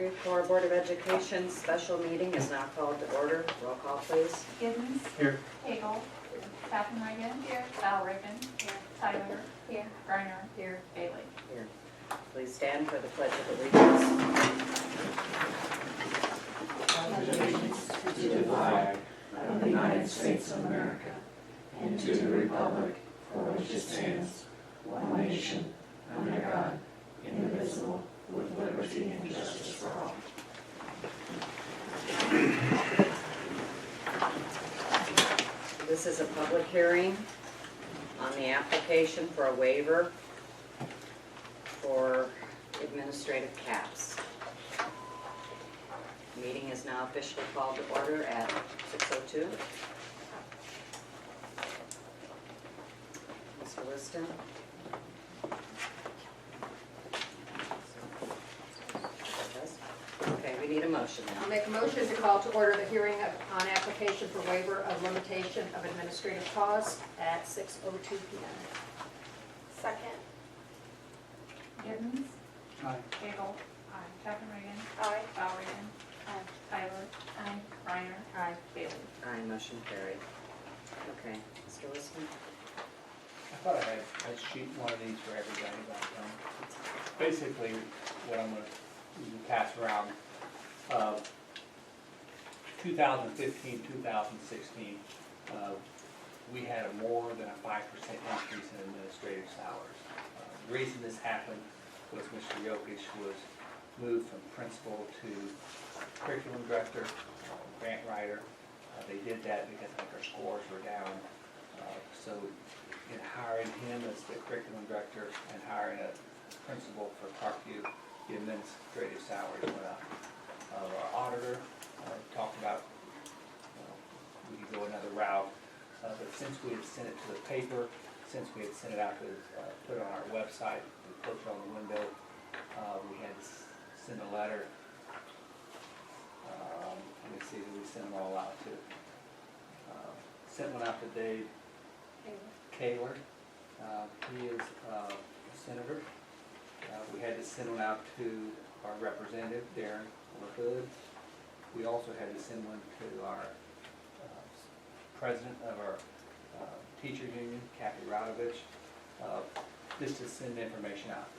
Creve Coeur Board of Education special meeting is now called to order. Roll call, please. Giddens. Here. Hagel. Catherine Reagan. Here. Val Reagan. Here. Tyler. Here. Griner. Here. Bailey. Here. Please stand for the Pledge of Allegiance. Allegiance to the flag of the United States of America and to the republic for which it stands, one nation, under God, indivisible, with liberty and justice for all. This is a public hearing on the application for a waiver for administrative caps. Meeting is now officially called to order at 6:02. Mr. Liston? Okay, we need a motion now. I'll make a motion to call to order the hearing on application for waiver of limitation of administrative costs at 6:02 p.m. Second. Giddens. Aye. Hagel. Aye. Catherine Reagan. Aye. Val Reagan. Aye. Tyler. Aye. Griner. Aye. Bailey. Aye, motion carried. Okay, Mr. Liston? I thought I had a sheet, one of these for everybody, but basically what I'm going to pass around, 2015, 2016, we had a more than a 5% increase in administrative salaries. The reason this happened was Mr. Yokich was moved from principal to curriculum director, grant writer. They did that because I think our scores were down. So in hiring him as the curriculum director and hiring a principal for Parkview, the administrative salaries went up. Our auditor talked about we could go another route, but since we had sent it to the paper, since we had sent it out to put it on our website, we put it on the window, we had to send a letter. Let me see who we sent them all out to. Sent one out to Dave Kaler. He is a senator. We had to send one out to our representative, Darren LaHood. We also had to send one to our president of our teachers union, Kathy Radovich, just to send information out.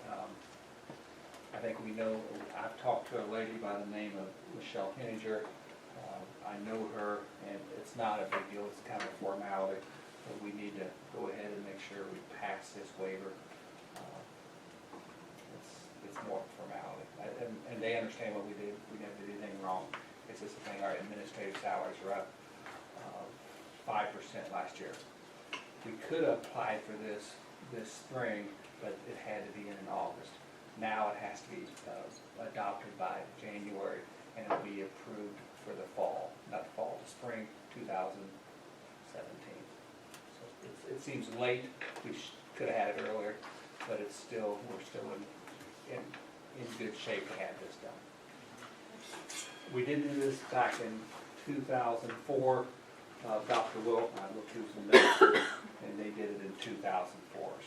I think we know, I've talked to a lady by the name of Michelle Henninger. I know her, and it's not a big deal, it's kind of a formality, but we need to go ahead and make sure we pass this waiver. It's more formality, and they understand what we did. We never did anything wrong. It's just the thing, our administrative salaries were up 5% last year. We could have applied for this spring, but it had to be in August. Now it has to be adopted by January, and it'll be approved for the fall, not the fall, the spring 2017. So it seems late. We could have had it earlier, but it's still, we're still in good shape to have this done. We did do this back in 2004. Dr. Wilton, I looked through some notes, and they did it in 2004,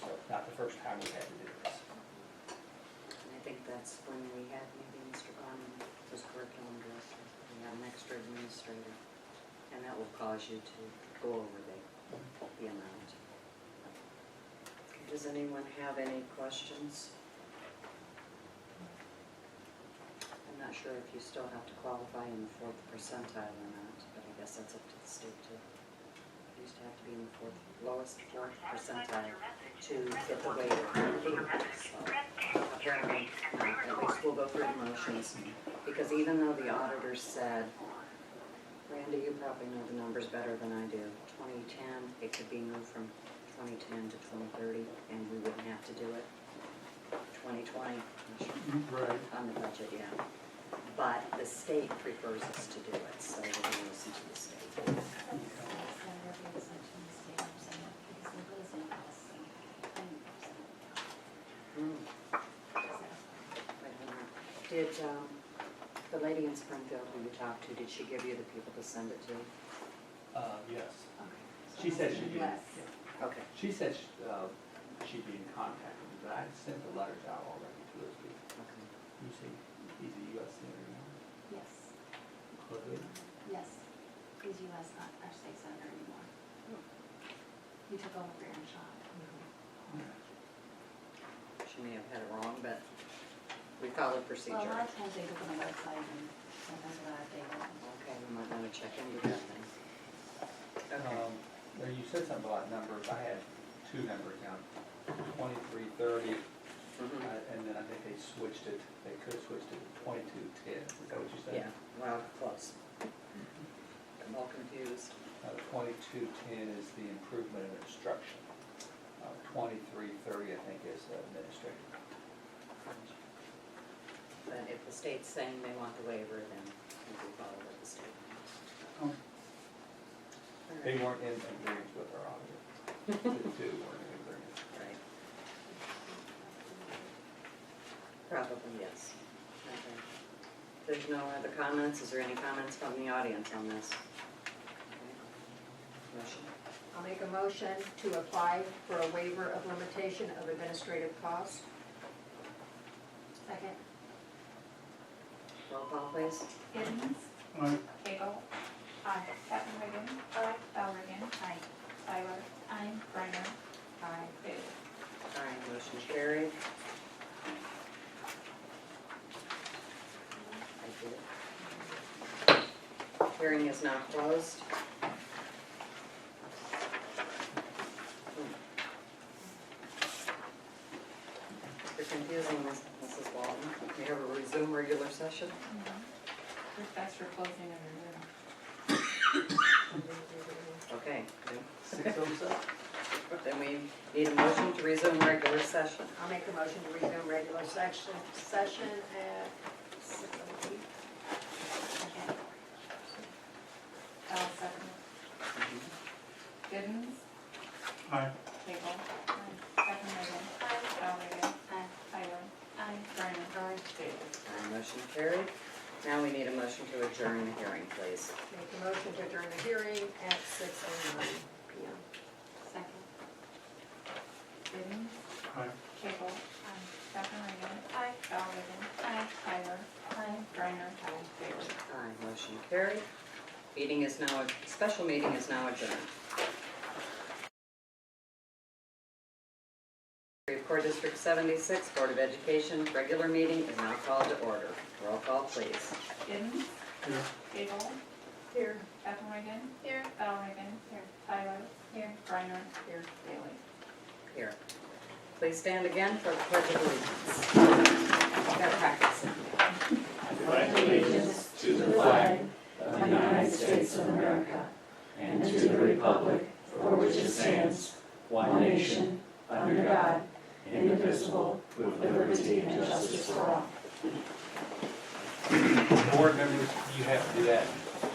so not the first time we had to do this. I think that's when we had maybe Mr. Garman was curriculum director. We had an extra administrator, and that will cause you to go over the amount. Does anyone have any questions? I'm not sure if you still have to qualify in the 4th percentile or not, but I guess that's up to the state too. You used to have to be in the lowest 4th percentile to get the waiver. So apparently, at least we'll go through the motions, because even though the auditor said, Randy, you probably know the numbers better than I do, 2010, it could be moved from 2010 to 2030, and we wouldn't have to do it. 2020, Right. on the budget, yeah. But the state prefers us to do it, so we're going to listen to the state. Did the lady in Springfield who you talked to, did she give you the people to send it to? Yes. She said she'd be. Okay. She said she'd be in contact with me, but I sent the letters out already to those people. Okay. You see, He's a U.S. senator now. Yes, Clearly. yes. He's U.S., not our state senator anymore. He took over for Aaron Shaw. She may have had it wrong, but we followed Well, a procedure. lot of times they look on the website and sometimes they're not updated. Okay, we might want to check into that then. Okay. Now, you said something about numbers. I had two numbers down, 2330, Mhm. and then I think they switched it. They could have switched it to 2210. Is that what you said? Yeah, well, close. I'm all confused. 2210 is the improvement of instruction. 2330, I think, is administrative. But if the state's saying they want the waiver, then we do follow what the state wants. Oh. All They right. weren't in agreement with our auditor. The two weren't in agreement. Right. Probably, yes. Okay. If there's no other comments, is there any comments from the audience on this? Okay. Motion? I'll make a motion to apply for a waiver of limitation of administrative costs. Second. Roll call, please. Giddens. Aye. Cagle. Aye. Captain Reagan. Aye. Val Reagan. Aye. Tyler. Aye. Griner. Aye. Bailey. Aye, motion carried. Thank you. Hearing is now closed. You're confusing, Mrs. Walton. We have a resume regular session. That's for closing of your room. Okay, 607? then we need a motion to resume regular session. I'll make a motion to resume regular session at 6:08. Second. Val second. Giddens. Aye. Cagle. Aye. Captain Reagan. Aye. Val Reagan. Aye. Tyler. Aye. Griner. Aye. Bailey. Aye, motion carried. Now we need a motion to adjourn the hearing, please. Make a motion to adjourn the hearing at 6:09 PM. Second. Giddens. Aye. Cagle. Aye. Captain Reagan. Aye. Val Reagan. Aye. Tyler. Aye. Griner. Aye. Bailey. Aye, motion carried. Meeting is now, special meeting is now adjourned. Creve Coeur District 76 Board of Education regular meeting is now called to order. Roll call, please. Giddens. Here. Cagle. Here. Captain Reagan. Here. Val Reagan. Here. Tyler. Here. Griner. Here. Bailey. Here. Please stand again for the Pledge of Allegiance. Got to practice. Pledge allegiance to the flag of the United States of America and to the republic for which it stands, one nation, under God, indivisible, with liberty and justice for all. Board members, you have to do that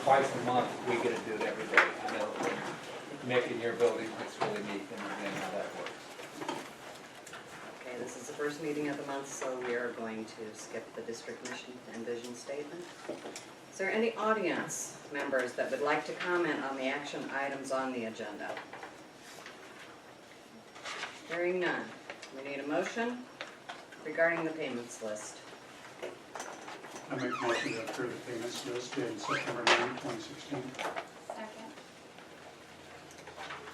twice a month. We get to do it every day. I know, Nick, in your building, it's really neat and understand how that works. Okay, this is the first meeting of the month, so we are going to skip the district mission and vision statement. Is there any audience members that would like to comment on the action items on the agenda? Hearing none. We need a motion regarding the payments list. I make a motion to approve the payments list dated September 9, 2016. Second.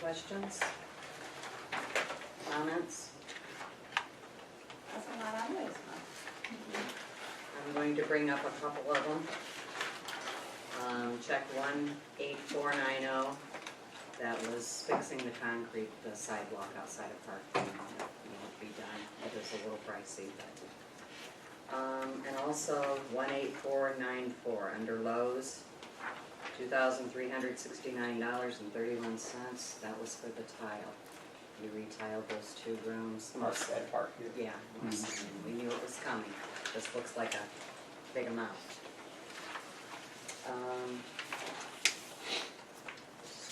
Questions? Comments? That's a lot on this one. I'm going to bring up a couple of them. Check 18490, that was fixing the concrete, the sidewalk outside of Park. That won't be done. It is a little pricey, but. And also 18494 under Lowe's, $2,369.31. That was for the tile. You retiled those two rooms. At Parkview. Yeah, we knew it was coming. This looks like a big amount.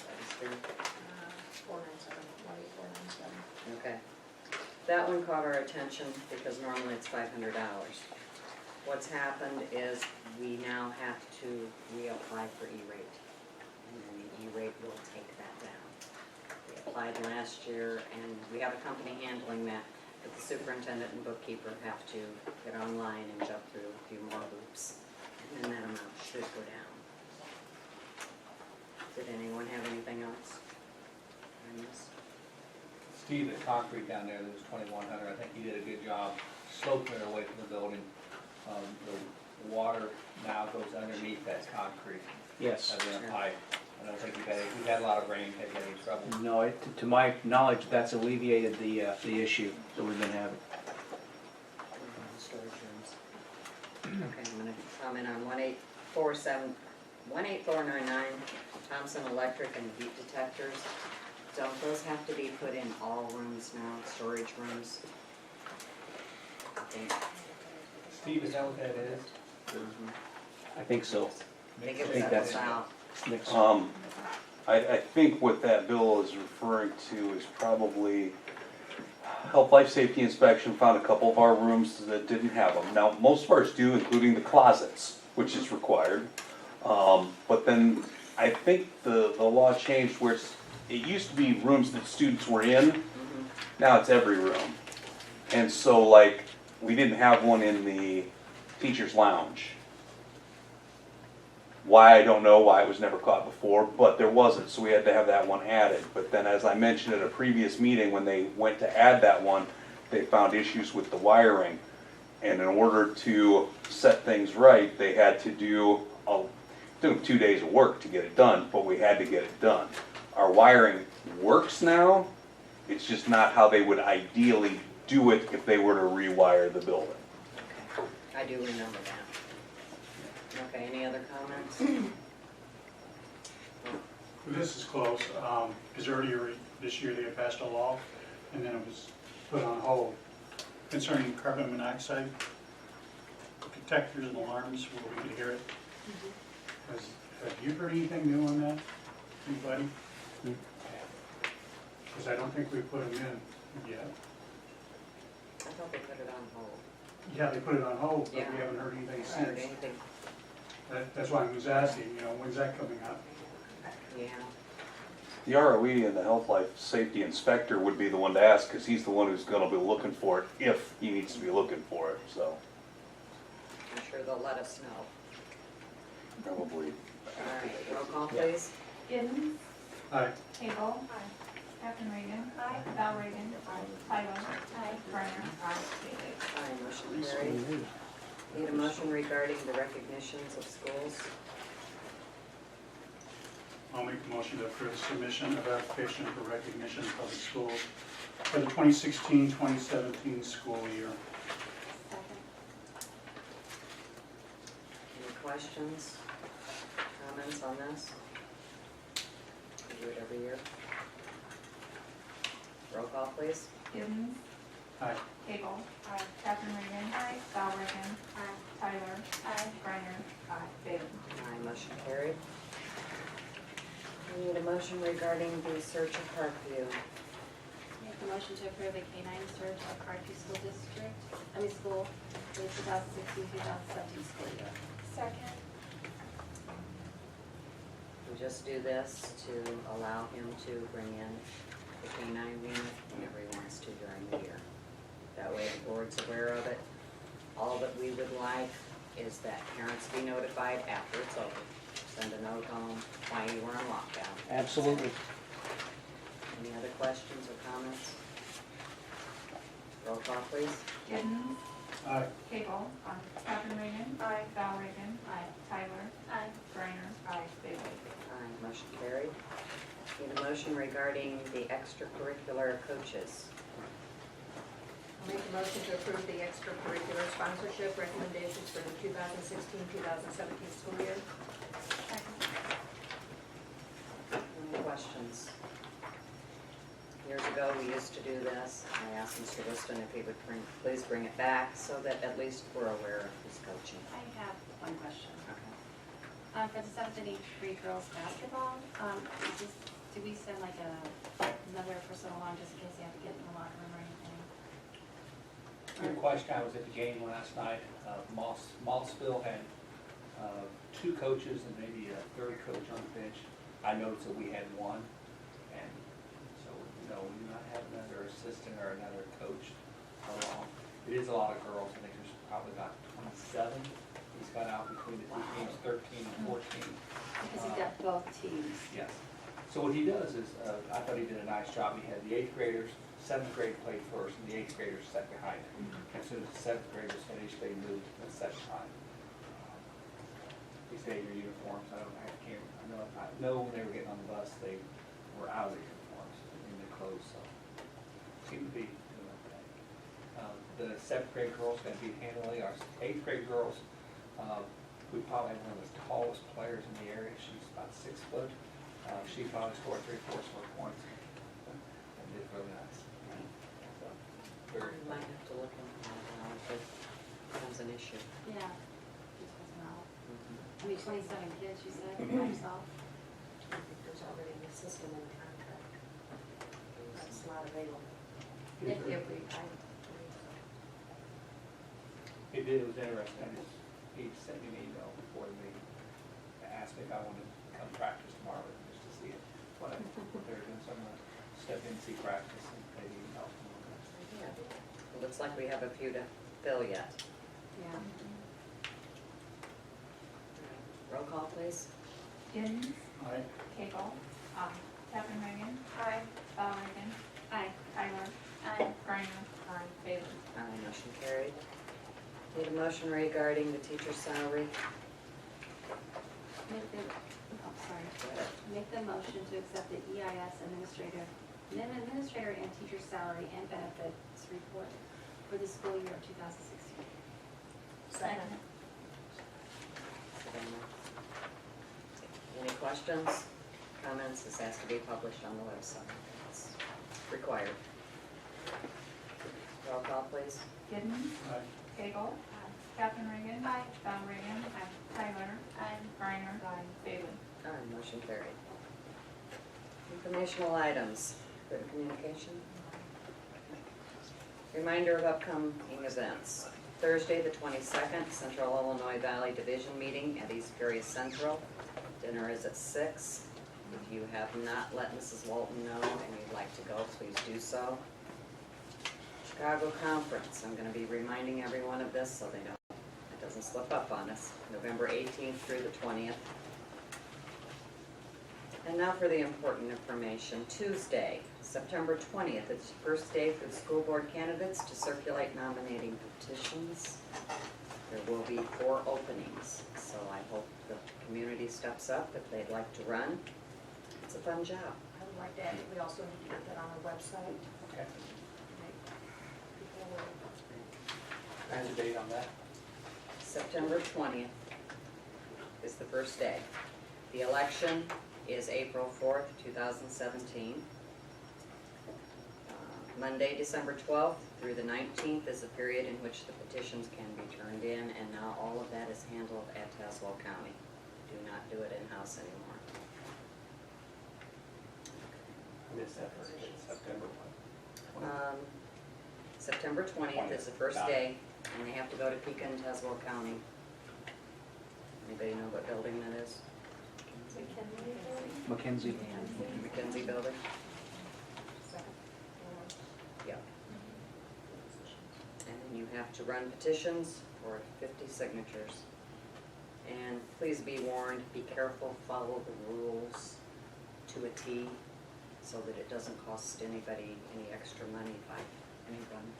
That is here. 497, 18497. Okay. That one caught our attention because normally it's $500. What's happened is we now have to reapply for E-rate. And then the E-rate will take that down. We applied last year and we have a company handling that. But the superintendent and bookkeeper have to get online and jump through a few more hoops, and then that amount should go down. Did anyone have anything else on this? Steve, the concrete down there, that was 2,100, I think he did a good job sloping it away from the building. The water now goes underneath that concrete, Yes. as in a pipe. I don't think we've had a lot of rain, had any trouble. No, to my knowledge, that's alleviated the issue that we've been having. Storage rooms. Okay, I'm gonna comment on 18499, Thompson Electric and heat detectors. Don't those have to be put in all rooms now, storage rooms? I think. Steve, is that what that is? I think so. I think it I was think at that's- LaSalle. Next. I think what that bill is referring to is probably health, life, safety inspection found a couple of our rooms that didn't have them. Now, most of ours do, including the closets, which is required. But then I think the law changed where it used to be rooms that students were in, now it's every room. And so like, we didn't have one in the teacher's lounge. Why, I don't know, why it was never caught before, but there wasn't, so we had to have that one added. But then, as I mentioned at a previous meeting, when they went to add that one, they found issues with the wiring. And in order to set things right, they had to do, it took them 2 days of work to get it done, but we had to get it done. Our wiring works now, it's just not how they would ideally do it if they were to rewire the building. Okay, I do remember that. Okay, any other comments? This is close, because earlier this year they had passed a law, and then it was put on hold concerning carbon monoxide detectors and alarms where we could hear it. Have you heard anything new on that, anybody? Because I don't think we put them in yet. I thought they put it on hold. Yeah, they put it on hold, but we Yeah. haven't heard anything I heard since. anything, That's why I was asking, when's that coming up? yeah. The ROE and the health, life, safety inspector would be the one to ask, because he's the one who's gonna be looking for it, if he needs to be looking for it, so. I'm sure they'll let us know. Probably. All right, roll call please. Giddens, Aye. Cable. Captain Reagan. Val Reagan. Tyler. Brenner. David. Aye, motion carried. Need a motion regarding the recognitions of schools? I'll make a motion to approve the submission of application for recognition of public schools for the 2016-2017 school year. Any questions, comments on this? We do it every year. Roll call please. Giddens. Aye. Cable. Captain Reagan. Val Reagan. Tyler. Brenner. David. Aye, motion carried. We need a motion regarding the search of Parkview. Make a motion to approve the K-9 search of Parkview School District, school, for the 2016-2017 school year. Second. We just do this to allow him to bring in the K-9 unit whenever he wants to during the year. That way the board's aware of it. All that we would like is that parents be notified after it's over. Send a note home why you were on lockdown. Absolutely. Any other questions or comments? Roll call please. Giddens. Aye. Cable. Captain Reagan. Val Reagan. Tyler. Brenner. David. Aye, motion carried. Need a motion regarding the extracurricular coaches. I'll make a motion to approve the extracurricular sponsorship recommendations for the 2016-2017 school year. Any questions? Years ago, we used to do this. I asked Mr. Liston if he would please bring it back so that at least we're aware of his coaching. I have one question. Okay. For the 7th and 8th grade girls basketball, do we send like another person along just in case they have to get in the locker room or anything? Good question. I was at the game last night. Mossville had 2 coaches and maybe a third coach on the bench. I noticed that we had 1, and so no, we do not have another assistant or another coach It is a lot of girls, I think there's probably about 27. He's got out between the two teams, 13 and 14. Because he's got both teams. Yes. So what he does is, I thought he did a nice job. He had the 8th graders, 7th grade played first, and the 8th graders sat behind him. As soon as the 7th graders finished, they moved to the second time. He said your uniforms, I know when they were getting on the bus, they were out of their uniforms in their clothes, so seemed to be doing okay. The 7th grade girls gonna beat handily. Our 8th grade girls, we probably have one of the tallest players in the area. She's about 6 foot. She probably scored 3/4 of her points. And did really nice. So, very, We might have to look into that now if it becomes an issue. Yeah. Just wasn't out. Mhm. I mean, 27 kids, you said, by yourself? I think there's already a system in the contract. That's not available. If we, It did, it was interesting. He sent me an email before the meeting, asked me if I wanted to come practice tomorrow, just to see what they're doing, some step in, see practice, and maybe help them with that. Yeah. It looks like we have a few to fill yet. Yeah. Roll call, please. Giddens, Aye. Cable. Aye. Captain Reagan. Aye. Val Reagan. Aye. Tyler. Aye. Griner. Aye. Bailey. Aye, motion carried. Need a motion regarding the teacher's salary. Make the, oh, sorry. Go ahead. Make the motion to accept the EIS administrator and teacher salary and benefits report for the school year of 2016. Second. Any questions, comments? This has to be published on the website. It's required. Roll call, please. Giddens, Aye. Cable. Captain Reagan. Aye. Val Reagan. Tyler. Aye. Griner. Bailey. Aye, motion carried. Informational items, written communication. Reminder of upcoming events. Thursday, the 22nd, Central Illinois Valley Division meeting at East Peoria Central. Dinner is at 6. If you have not let Mrs. Walton know and you'd like to go, please do so. Chicago Conference, I'm going to be reminding everyone of this so it doesn't slip up on us. November 18th through the 20th. And now for the important information. Tuesday, September 20th, it's the first day for the school board candidates to circulate nominating petitions. There will be 4 openings, so I hope the community steps up if they'd like to run. It's a fun job. I would like to add that we also need to get that on our website. Okay. People will- And the date on that? September 20th is the first day. The election is April 4th, 2017. Monday, December 12th through the 19th is a period in which the petitions can be turned in, and now all of that is handled at Tazewell County. Do not do it in-house anymore. September what? September 20th is the first day, and they have to go to Pekin, Tazewell County. Anybody know what building that is? Mackenzie. McKenzie Building? Yep. And then you have to run petitions for 50 signatures. And please be warned, be careful, follow the rules to a T so that it doesn't cost anybody any extra money by anyone.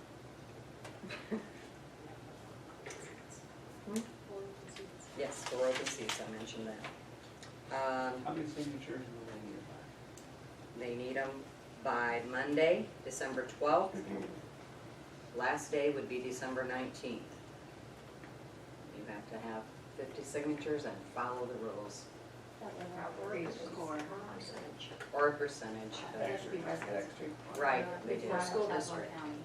Yes, for open seats, I mentioned that. How many signatures will they need? They need them by Monday, December 12th. Last day would be December 19th. You have to have 50 signatures and follow the rules. Or a percentage. That should be residents. Right, they do. For School Tazewell district. County.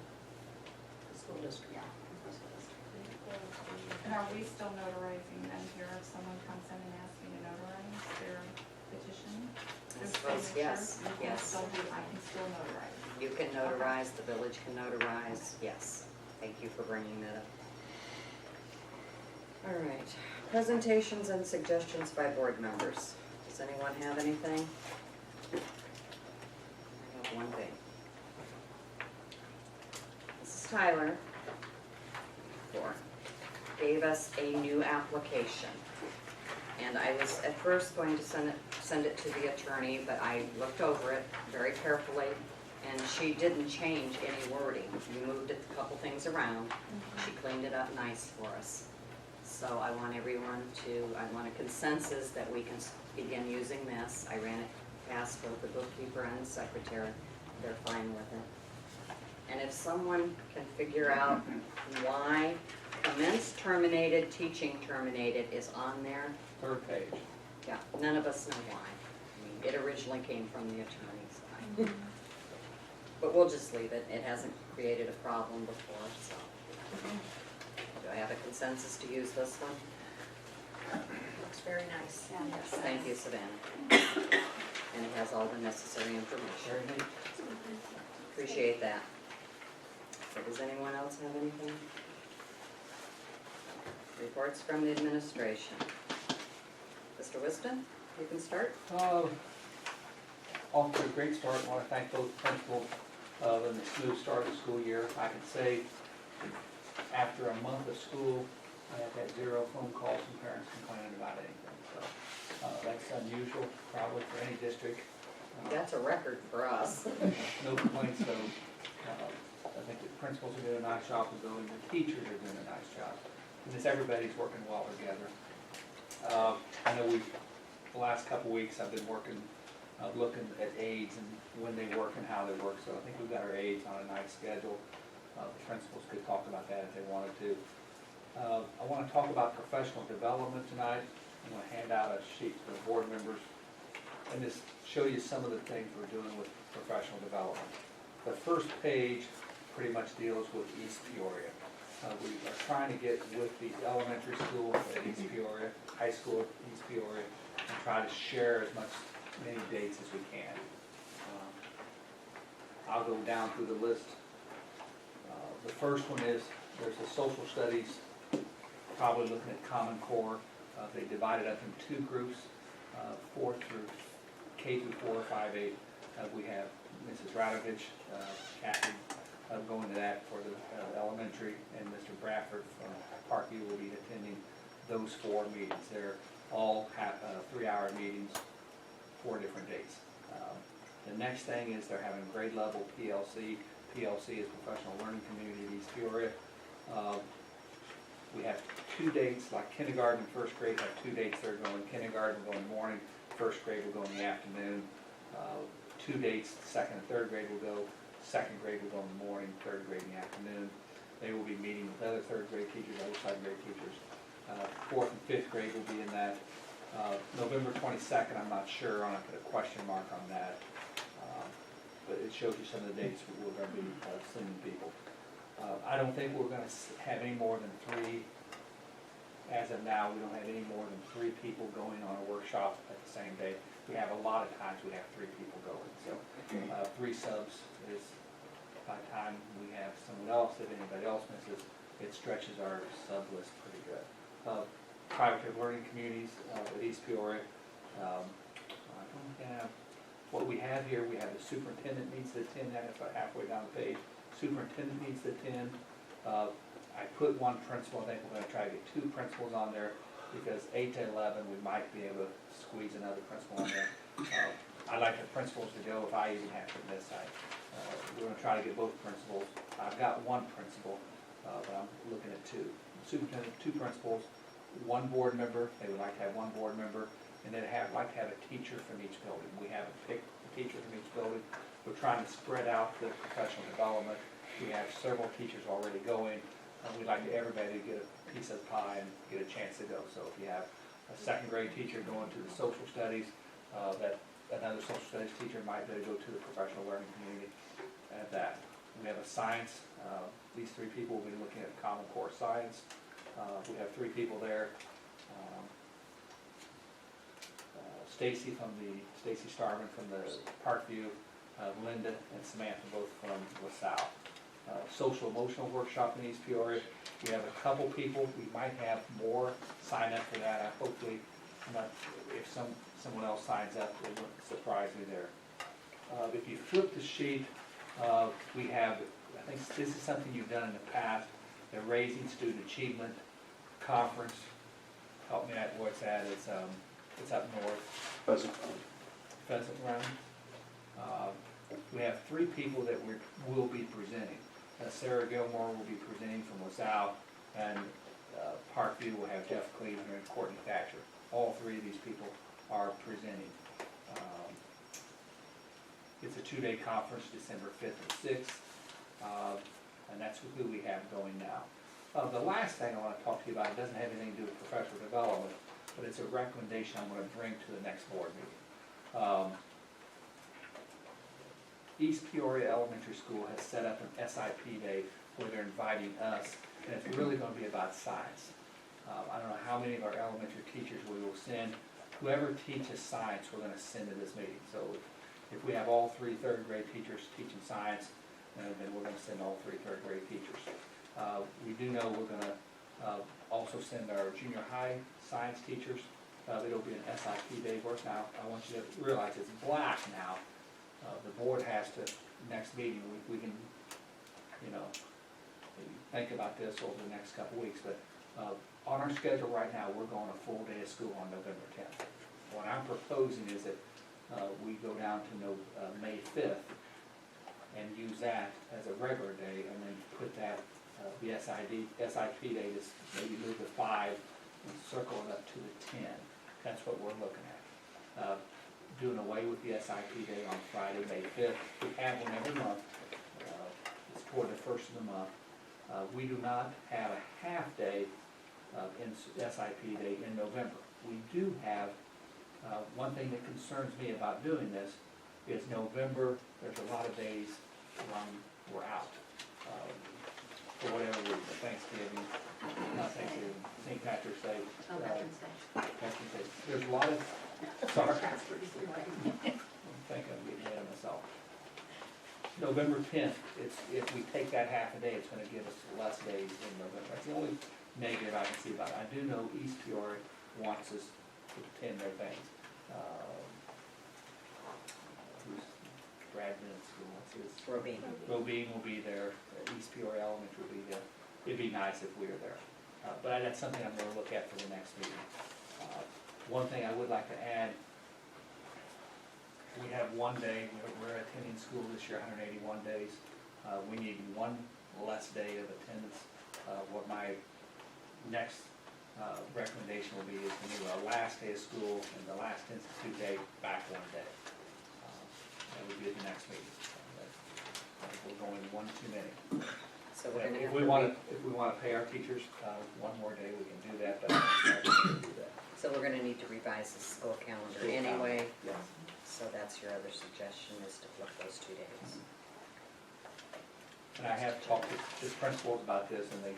School district. Yeah, for school district. And are we still notarizing them here if someone comes in and asks me to notarize their petition? I Their suppose, signature? yes, I can yes. I can still notarize. You can notarize, the village can notarize, yes. Thank you for bringing that up. All right, presentations and suggestions by board members. Does anyone have anything? I have one thing. This is Tyler. gave us a new application. And I was at first going to send it to the attorney, but I looked over it very carefully, and she didn't change any wording. We moved a couple things around. She cleaned it up nice for us. So I want I want a consensus that we can begin using this. I ran it past both the bookkeeper and the secretary. They're fine with it. And if someone can figure out why commence terminated, teaching terminated is on there, Third page. yeah, none of us know why. I mean, it originally came from the attorney's side. But we'll just leave it. It hasn't created a problem before, so. Do I have a consensus to use this one? Looks very nice. Yes, thank you, Savannah. And it has all the necessary information. Very neat. Appreciate that. So does anyone else have anything? Reports from the administration. Mr. Wiston, you can start. Off to a great start. I want to thank both principals in the smooth start of the school year. I can say after a month of school, I have had 0 phone calls from parents complaining about anything. So that's unusual probably for any district. That's a record for us. No complaints though. I think the principals are doing a nice job of building, the teachers are doing a nice job. And just everybody's working well together. I know the last couple weeks I've been working, looking at aides and when they work and how they work. So I think we've got our aides on a nice schedule. The principals could talk about that if they wanted to. I want to talk about professional development tonight. I'm going to hand out a sheet for the board members and just show you some of the things we're doing with professional development. The first page pretty much deals with East Peoria. We are trying to get with the elementary school at East Peoria, high school at East Peoria, and try to share as many dates as we can. I'll go down through the list. The first one is there's a social studies, probably looking at Common Core. They divided up in 2 groups, 4 through K through 4, 5, 8. We have Mrs. Radovich, Kathy, going to that for the elementary, and Mr. Bradford from Parkview will be attending those 4 meetings. They're all 3-hour meetings, 4 different dates. The next thing is they're having grade level PLC. PLC is Professional Learning Community at East Peoria. We have 2 dates, like kindergarten and first grade have 2 dates. They're going kindergarten will go in the morning, first grade will go in the afternoon. 2 dates, second and third grade will go, second grade will go in the morning, third grade in the afternoon. They will be meeting with other third grade teachers, other second grade teachers. 4th and 5th grade will be in that. November 22nd, I'm not sure, I'm going to put a question mark on that. But it shows you some of the dates we're going to be sending people. I don't think we're going to have any more than 3, as of now, we don't have any more than 3 people going on a workshop at the same day. We have a lot of times we have 3 people going, so 3 subs is, by the time we have someone else, if anybody else misses, it stretches our sub list pretty good. Private learning communities at East Peoria. What we have here, we have the superintendent needs to attend, that's about halfway down the page. Superintendent needs to attend. I put 1 principal, I think we're going to try to get 2 principals on there because 8 to 11 we might be able to squeeze another principal on there. I'd like the principals to go if I even have to miss. We're going to try to get both principals. I've got 1 principal, but I'm looking at 2. Superintendent, 2 principals, 1 board member. They would like to have 1 board member. And then like to have a teacher from each building. We haven't picked a teacher from each building. We're trying to spread out the professional development. We have several teachers already going. We'd like everybody to get a piece of the pie and get a chance to go. So if you have a second grade teacher going to the social studies, that another social studies teacher might be able to go to the professional learning community at that. We have a science. These 3 people will be looking at Common Core science. We have 3 people there. Stacy Starman from the Parkview, Linda and Samantha both from LaSalle. Social emotional workshop in East Peoria. We have a couple people. We might have more sign up for that. Hopefully, if someone else signs up, it wouldn't surprise me there. If you flip the sheet, we have, I think this is something you've done in the past. They're raising student achievement. conference, help me out where it's at, it's up north, Pheasant. Pheasant Run. We have 3 people that will be presenting. Sarah Gilmore will be presenting from LaSalle, and Parkview will have Jeff Cleveland and Courtney Thatcher. All 3 of these people are presenting. It's a 2-day conference, December 5th and 6th, and that's who we have going now. The last thing I want to talk to you about, it doesn't have anything to do with professional development, but it's a recommendation I'm going to bring to the next board meeting. East Peoria Elementary School has set up an SIP day where they're inviting us, and it's really going to be about science. I don't know how many of our elementary teachers we will send. Whoever teaches science, we're going to send to this meeting. So if we have all 3 third grade teachers teaching science, then we're going to send all 3 third grade teachers. We do know we're going to also send our junior high science teachers. It'll be an SIP day for us. Now, I want you to realize it's black now. The board has to, next meeting, we can, you know, think about this over the next couple of weeks, but on our schedule right now, we're going a full day of school on November 10th. What I'm proposing is that we go down to May 5th and use that as a regular day, and then put that, the SIP day, just maybe move the 5 and circle it up to the 10. That's what we're looking at. Doing away with the SIP day on Friday, May 5th. We have one every month. It's toward the first of the month. We do not have a half day in SIP day in November. We do have, one thing that concerns me about doing this is November, there's a lot of days when we're out. For whatever reason, Thanksgiving, not Thanksgiving, St. Patrick's Day. Oh, Veterans Day. Veterans Day. There's a lot of, sorry. I think I'm getting ahead of myself. November 10th, if we take that half a day, it's going to give us less days in November. That's the only negative I can see about it. I do know East Peoria wants us to attend their things. Who's Brad Bennett School? What's his? Robine will be there. East Peoria Elementary will be there. It'd be nice if we were there. But that's something I'm going to look at for the next meeting. One thing I would like to add, we have one day, we're attending school this year, 181 days. We need one less day of attendance. What my next recommendation will be is to move our last day of school and the last institute day back one day. That would be at the next meeting. We're going one too many. So we're gonna If have we to want to pay our teachers one more day, we can do that, but I don't do that. So we're gonna need to revise the school calendar School anyway. calendar, yes. So that's your other suggestion, is to flip those 2 days. And I have talked to principals about this, and they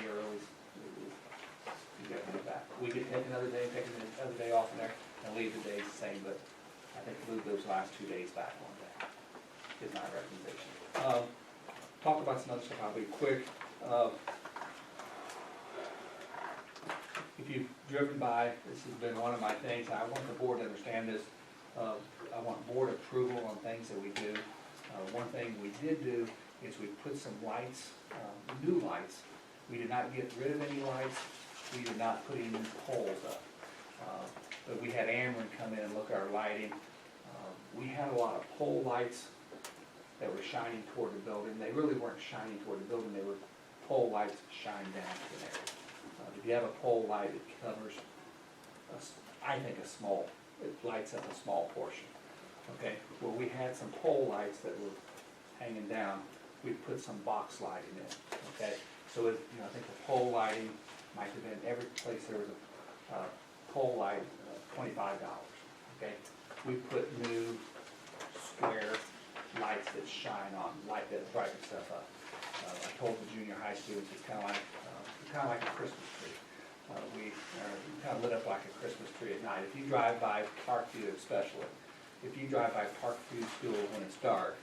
are always, you got to move back. We could take another day, take another day off in there, and leave the days the same, but I think move those last 2 days back one day, is my recommendation. Talk about some other stuff, I'll be quick. If you've driven by, this has been one of my things, I want the board to understand this. I want board approval on things that we do. One thing we did do is we put some lights, new lights. We did not get rid of any lights. We did not put any new poles up. But we had Ameren come in and look at our lighting. We had a lot of pole lights that were shining toward the building. They really weren't shining toward the building. They were pole lights that shine down to an area. If you have a pole light, it covers, I think, it lights up a small portion. Okay, well, we had some pole lights that were hanging down. We put some box lighting in. Okay, so I think the pole lighting might have been every place there was a pole light, $25. Okay, we put new square lights that shine on, light that brighten stuff up. I told the junior high students it's kind of like a Christmas tree. We kind of lit up like a Christmas tree at night. If you drive by Parkview especially, if you drive by Parkview School when it's dark,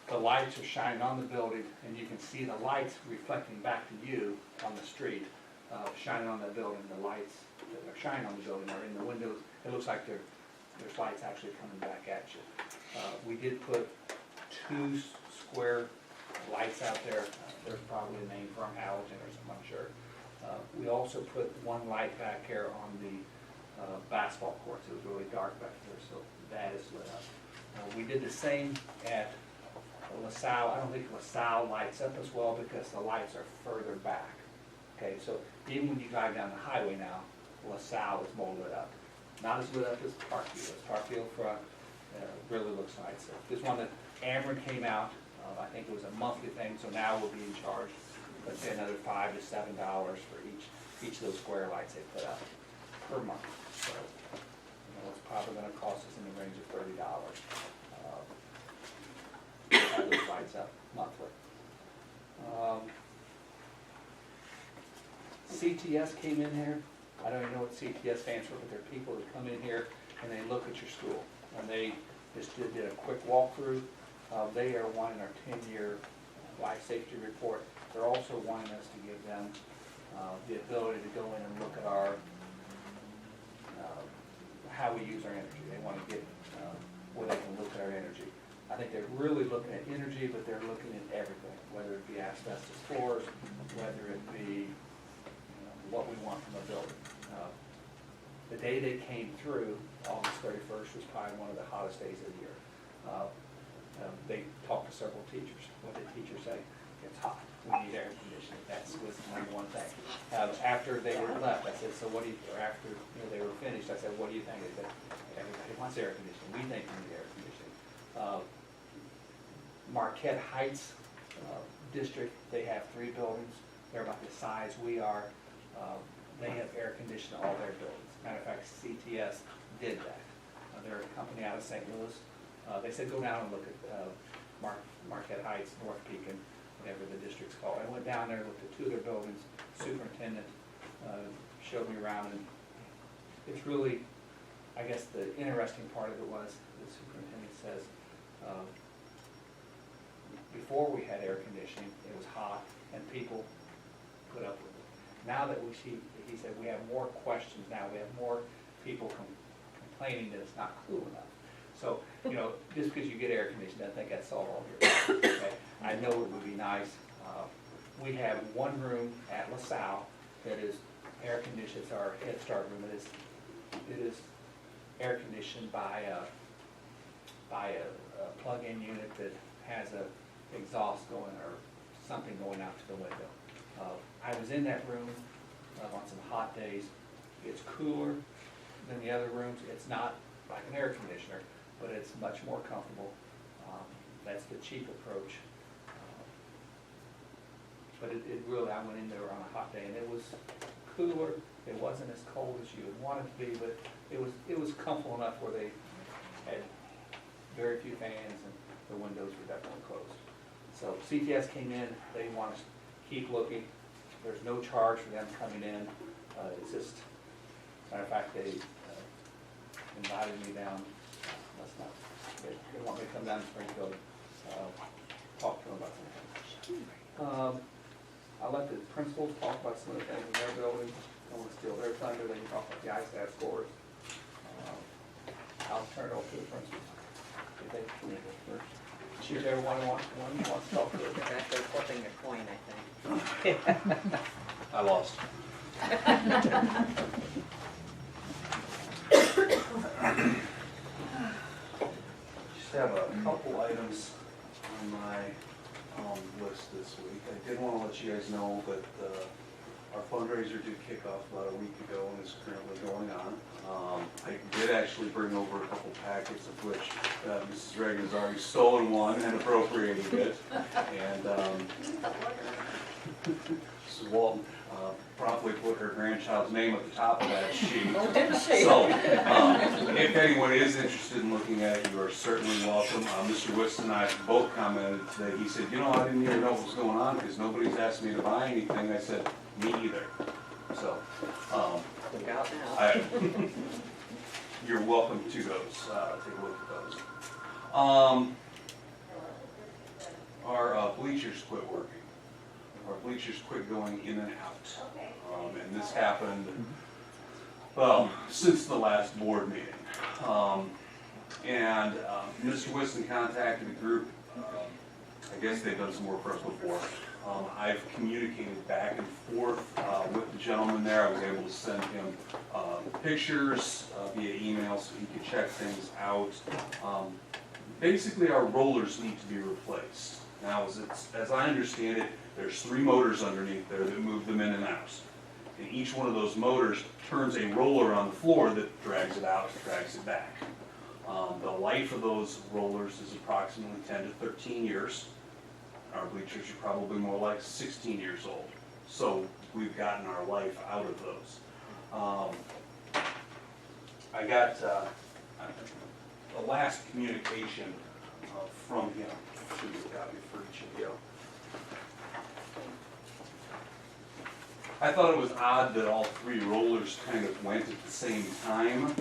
the lights are shining on the building, and you can see the lights reflecting back to you on the street, shining on the building. The lights that are shining on the building are in the windows. It looks like there's lights actually coming back at you. We did put 2 square lights out there. There's probably a name for them, halogen or something, I'm sure. We also put one light back here on the basketball courts. It was really dark back there, so that is lit up. We did the same at LaSalle. I don't think LaSalle lights up as well because the lights are further back. Okay, so even when you drive down the highway now, LaSalle is more lit up. Not as lit up as Parkview. Parkview front really looks nice. So this one that Ameren came out, I think it was a monthly thing, so now we'll be in charge, let's say another $5 to $7 for each of those square lights they put up per month. So, it's probably gonna cost us in the range of $30 to have those lights up monthly. CTS came in here. I don't even know what CTS stands for, but they're people that come in here and they look at your school. And they just did a quick walkthrough. They are wanting our 10-year life safety report. They're also wanting us to give them the ability to go in and look at our how we use our energy. They want to get where they can look at our energy. I think they're really looking at energy, but they're looking at everything, whether it be asbestos floors, whether it be what we want from a building. The day they came through, August 31st, was probably one of the hottest days of the year. They talked to several teachers. What did teachers say? It's hot. We need air conditioning. That was the number one thing. After they were left, I said, so what do you, or after they were finished, I said, what do you think? They said, everybody wants air conditioning. We think we need air conditioning. Marquette Heights district, they have 3 buildings. They're about the size we are. They have air conditioning all their buildings. Matter of fact, CTS did that. They're a company out of St. Louis. They said go down and look at Marquette Heights, North Pekin, whatever the district's called. I went down there, looked at 2 of their buildings. Superintendent showed me around, and it's really, I guess the interesting part of it was the superintendent says, before we had air conditioning, it was hot and people put up with it. Now that we see, he said, we have more questions now. We have more people complaining that it's not cool enough. So, just because you get air conditioning, I think that's all your problems. Okay? I know it would be nice. We have one room at LaSalle that is air conditioned. It's our Head Start room. It is air conditioned by a plug-in unit that has a exhaust going or something going out to the window. I was in that room on some hot days. It's cooler than the other rooms. It's not like an air conditioner, but it's much more comfortable. That's the cheap approach. But it really, I went in there on a hot day and it was cooler. It wasn't as cold as you would want it to be, but it was comfortable enough where they had very few fans and the windows were definitely closed. So CTS came in. They want us to keep looking. There's no charge for them coming in. It's just, matter of fact, they invited me down. They want me to come down to Springfield, talk to them about something. I'll let the principals talk about some of the things in their building. I don't want to steal their thunder. They can talk about the ISAT scores. I'll turn it over to the principals. If they can go first. Whichever one wants to talk to it. Back there flipping a coin, I think. I lost. Just have a couple items on my list this week. I did want to let you guys know that our fundraiser did kick off about a week ago and is currently going on. I did actually bring over a couple packets, of which Mrs. Reagan has already stolen one and appropriated it. And Mrs. Walton promptly put her grandchild's name at the top of that sheet. Oh, didn't she? So, if anyone is interested in looking at it, you are certainly welcome. Mr. Wist and I both commented today. He said, I didn't even know what was going on because nobody's asked me to buy anything. I said, me either. So, Look out now. you're welcome to those. Take a look at those. Our bleachers quit working. Our bleachers quit going in and out. And this happened, well, since the last board meeting. Mr. Whiston contacted a group I guess they've done some work for us before. I've communicated back and forth with the gentleman there. I was able to send him pictures via email so he could check things out. Basically, our rollers need to be replaced. Now, as I understand it, there's 3 motors underneath there that move them in and out. And each one of those motors turns a roller on the floor that drags it out, drags it back. The life of those rollers is approximately 10 to 13 years. Our bleachers are probably more like 16 years old. So we've gotten our life out of those. I got the last communication from him. Should have got me for each of you. I thought it was odd that all 3 rollers kind of went at the same time.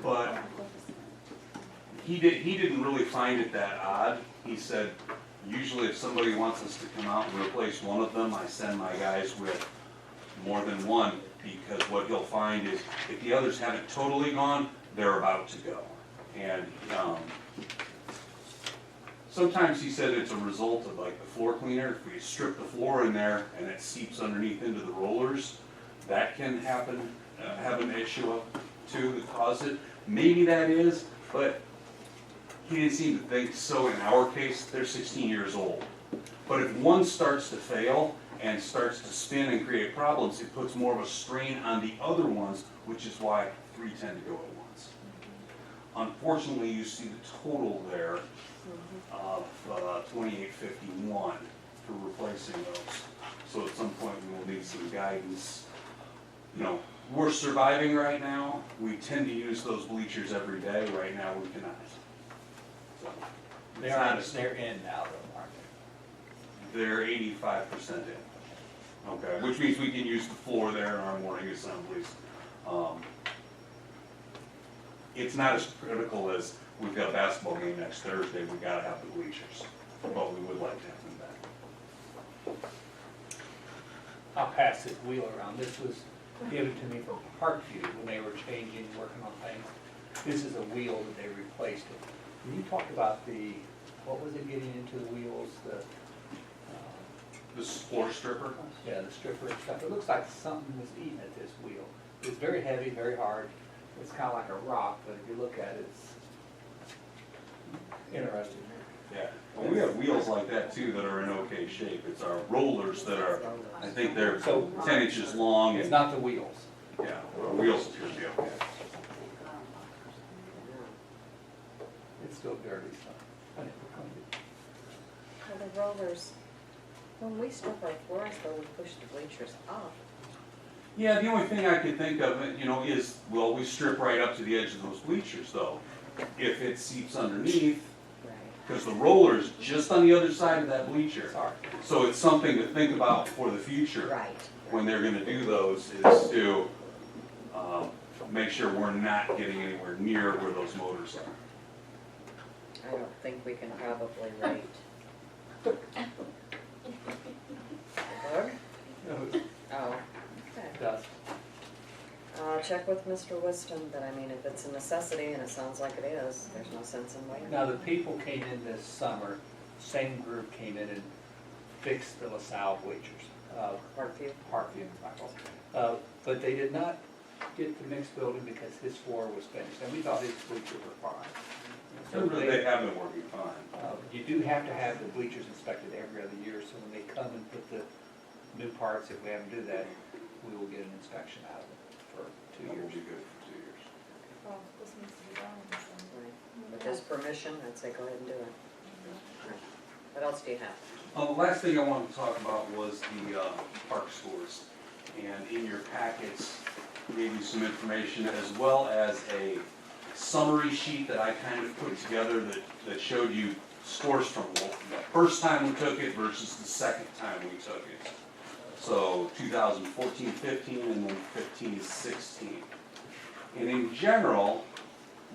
But he didn't really find it that odd. He said, usually if somebody wants us to come out and replace one of them, I send my guys with more than one, because what he'll find is if the others haven't totally gone, they're about to go. And sometimes he said it's a result of like the floor cleaner. If we strip the floor in there and it seeps underneath into the rollers, that can happen, have an issue up too that caused it. Maybe that is, but he didn't seem to think so. In our case, they're 16 years old. But if one starts to fail and starts to spin and create problems, it puts more of a strain on the other ones, which is why 3 tend to go at once. Unfortunately, you see the total there of $28.51 for replacing those. So at some point we will need some guidance. You know, we're surviving right now. We tend to use those bleachers every day. Right now we cannot. So, They're in now though, aren't they? they're 85% in. Okay, which means we can use the floor there in our morning assemblies. It's not as critical as we've got a basketball game next Thursday, we gotta have the bleachers, but we would like to have them back. I'll pass this wheel around. This was given to me from Parkview when they were changing, working on things. This is a wheel that they replaced it. Can you talk about what was it getting into the wheels, This is floor stripper? yeah, the stripper and stuff. It looks like something was eating at this wheel. It's very heavy, very hard. It's kind of like a rock, but if you look at it, it's interesting. Yeah, well, we have wheels like that too that are in okay shape. It's our rollers that are, I think they're So- 10 inches long. It's And not the wheels. yeah, our wheels appear to be okay. It's still dirty stuff. I never cleaned it. Well, the rollers, when we strip our floors, though, we push the bleachers up. Yeah, the only thing I could think of, is, well, we strip right up to the edge of those bleachers though. If it seeps underneath, Right. because the roller's just on the other side of that bleacher. Sorry. So it's something to think about for the future. Right. When they're gonna do those, is to, make sure we're not getting anywhere near where those motors are. I don't think we can probably rate. Bug? Oh, okay. Dust. Check with Mr. Wisdom, but I mean, if it's a necessity, and it sounds like it is, there's no sense in waiting. Now, the people came in this summer, same group came in and fixed the LaSalle bleachers, Parkview? Parkview, Michael. But they did not get the mixed building because his floor was finished, and we thought his bleachers were fine. So They have been working fine. you do have to have the bleachers inspected every other year, so when they come and put the new parts, if we have them do that, we will get an inspection out of them for 2 That will years. be good for 2 years. Well, this needs to be done, so. Right. With his permission, I'd say go ahead and do it. Right. What else do you have? The last thing I wanted to talk about was the park scores. And in your packets, I gave you some information as well as a summary sheet that I kind of put together that showed you scores from the first time we took it versus the second time we took it. So 2014-15 and then 15-16. And in general,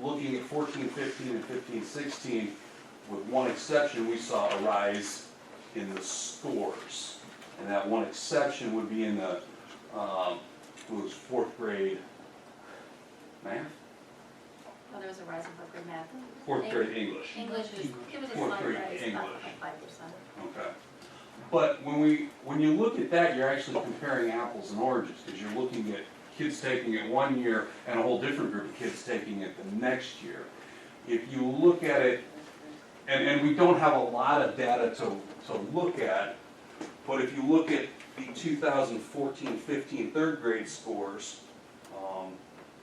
looking at 14-15 and 15-16, with one exception, we saw a rise in the scores. And that one exception would be in the, it was 4th grade math? Oh, there was a rise in fourth grade math. Fourth grade English. English is, it was a Fourth slight grade rise, English. about 5%. Okay. But when you look at that, you're actually comparing apples and oranges, because you're looking at kids taking it one year and a whole different group of kids taking it the next year. If you look at it, and we don't have a lot of data to look at, but if you look at the 2014-15 third grade scores,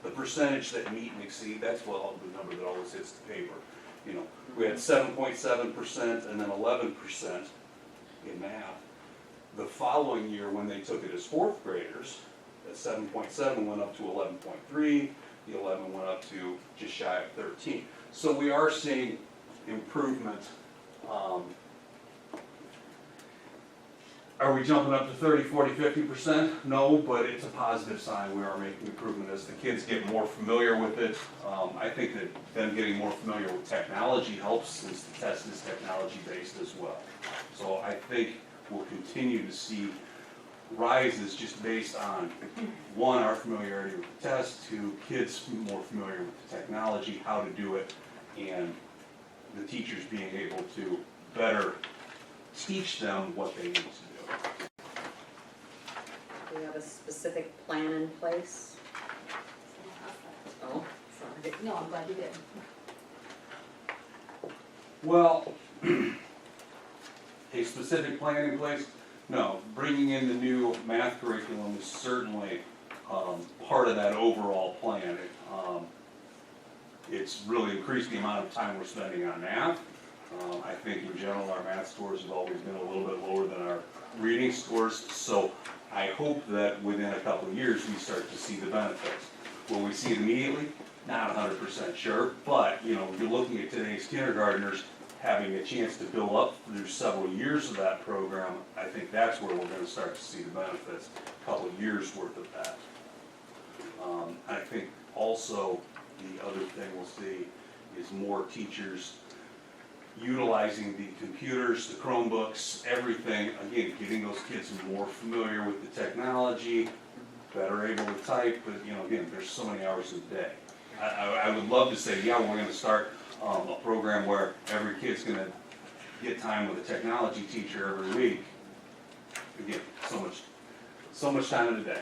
the percentage that meet and exceed, that's the number that always hits the paper. You know, we had 7.7% and then 11% in math. The following year, when they took it as fourth graders, that 7.7 went up to 11.3, the 11 went up to just shy of 13. So we are seeing improvement. Are we jumping up to 30, 40, 50%? No, but it's a positive sign. We are making improvement as the kids get more familiar with it. I think that them getting more familiar with technology helps, since the test is technology-based as well. So I think we'll continue to see rises just based on, one, our familiarity with the test, two, kids more familiar with the technology, how to do it, and the teachers being able to better teach them what they need to do. Do we have a specific plan in place? Oh, sorry. No, I'm glad you did. Well, a specific plan in place? No, bringing in the new math curriculum is certainly part of that overall plan. It's really increased the amount of time we're spending on math. I think in general our math scores have always been a little bit lower than our reading scores, so I hope that within a couple of years we start to see the benefits. Will we see it immediately? Not 100% sure, but you know, you're looking at today's kindergartners having a chance to build up through several years of that program. I think that's where we're going to start to see the benefits, a couple of years worth of that. I think also the other thing we'll see is more teachers utilizing the computers, the Chromebooks, everything, again, getting those kids more familiar with the technology, better able to type, but you know, again, there's so many hours a day. I would love to say, yeah, we're gonna start a program where every kid's gonna get time with a technology teacher every week. Again, so much time in a day.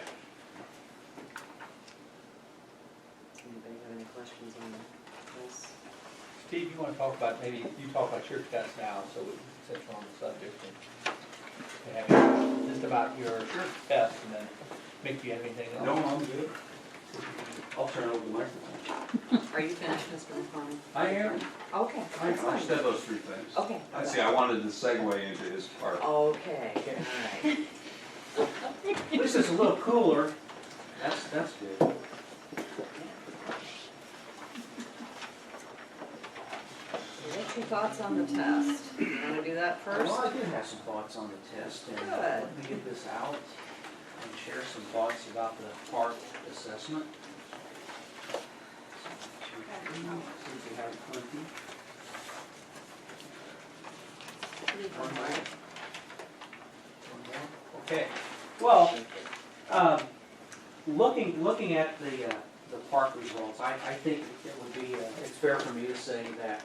Anybody have any questions on this? Steve, you want to talk about, maybe you talk about your test now, so we can sit on the subject and have just about your test, and then Mick, do you have anything else? No, I'm good. I'll turn over the microphone. Are you finished, Mr. McCormick? I am. Okay, I that's fine. said those three things. Okay. I see, I wanted to segue into his part. Okay, all right. At least it's a little cooler. That's good. What's your thoughts on the test? You want to do that first? Well, I do have some thoughts on the test, and Good. let me get this out and share some thoughts about the PARC assessment. See if we have plenty. One more. Okay. Well, looking at the PARC results, I think it would be it's fair for me to say that,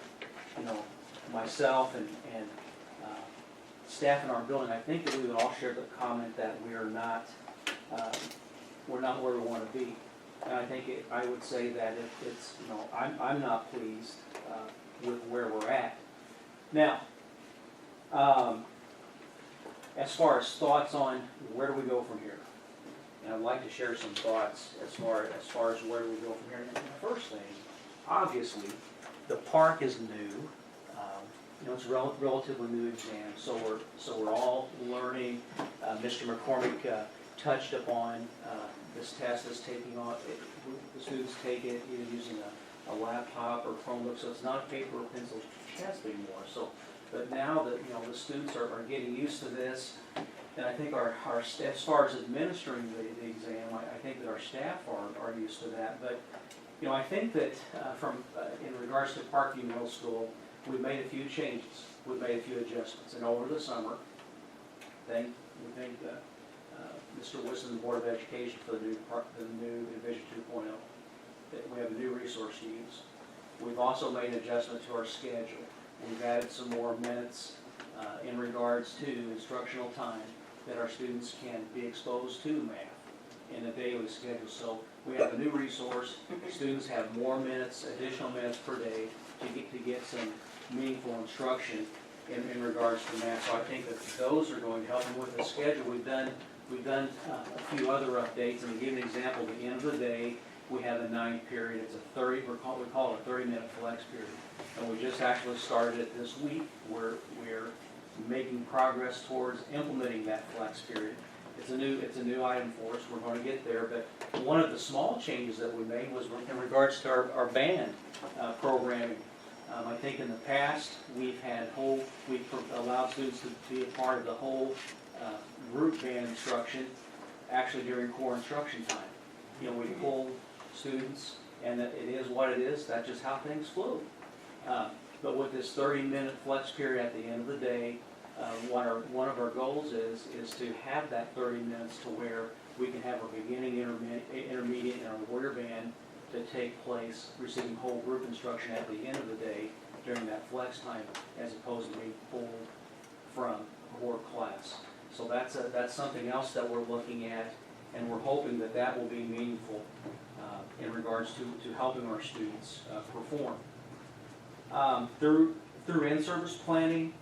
you know, myself and staff in our building, I think that we would all share the comment that we're not where we want to be. And I think I would say that it's, you know, I'm not pleased with where we're at. Now, as far as thoughts on where do we go from here, and I'd like to share some thoughts as far as where do we go from here. And the first thing, obviously, the PARC is new. You know, it's a relatively new exam, so we're all learning. Mr. McCormick touched upon this test is taking on. The students take it either using a laptop or Chromebook, so it's not a paper or pencil test anymore. So, but now that you know the students are getting used to this, and I think our as far as administering the exam, I think that our staff are used to that. But you know, I think that in regards to Parkview Middle School, we've made a few changes. We've made a few adjustments, and over the summer, we thank Mr. Wilson and the Board of Education for the new Division 2.0. That we have a new resource to use. We've also made an adjustment to our schedule. We've added some more minutes in regards to instructional time that our students can be exposed to math in a daily schedule. So we have a new resource. Students have more minutes, additional minutes per day to get some meaningful instruction in regards to math. So I think that those are going to help them with the schedule. We've done a few other updates, and to give an example, at the end of the day, we have a 9th period. It's a 30, we call it a 30-minute flex period. And we just actually started it this week. We're making progress towards implementing that flex period. It's a new item for us. We're going to get there. But one of the small changes that we made was in regards to our band programming. I think in the past we've allowed students to be a part of the whole group band instruction, actually during core instruction time. You know, we pull students, and it is what it is. That's just how things flow. But with this 30-minute flex period at the end of the day, one of our goals is to have that 30 minutes to where we can have a beginning, intermediate, and our warrior band to take place, receiving whole group instruction at the end of the day during that flex time, as opposed to being pulled from core class. So that's something else that we're looking at, and we're hoping that that will be meaningful in regards to helping our students perform. Through in-service planning,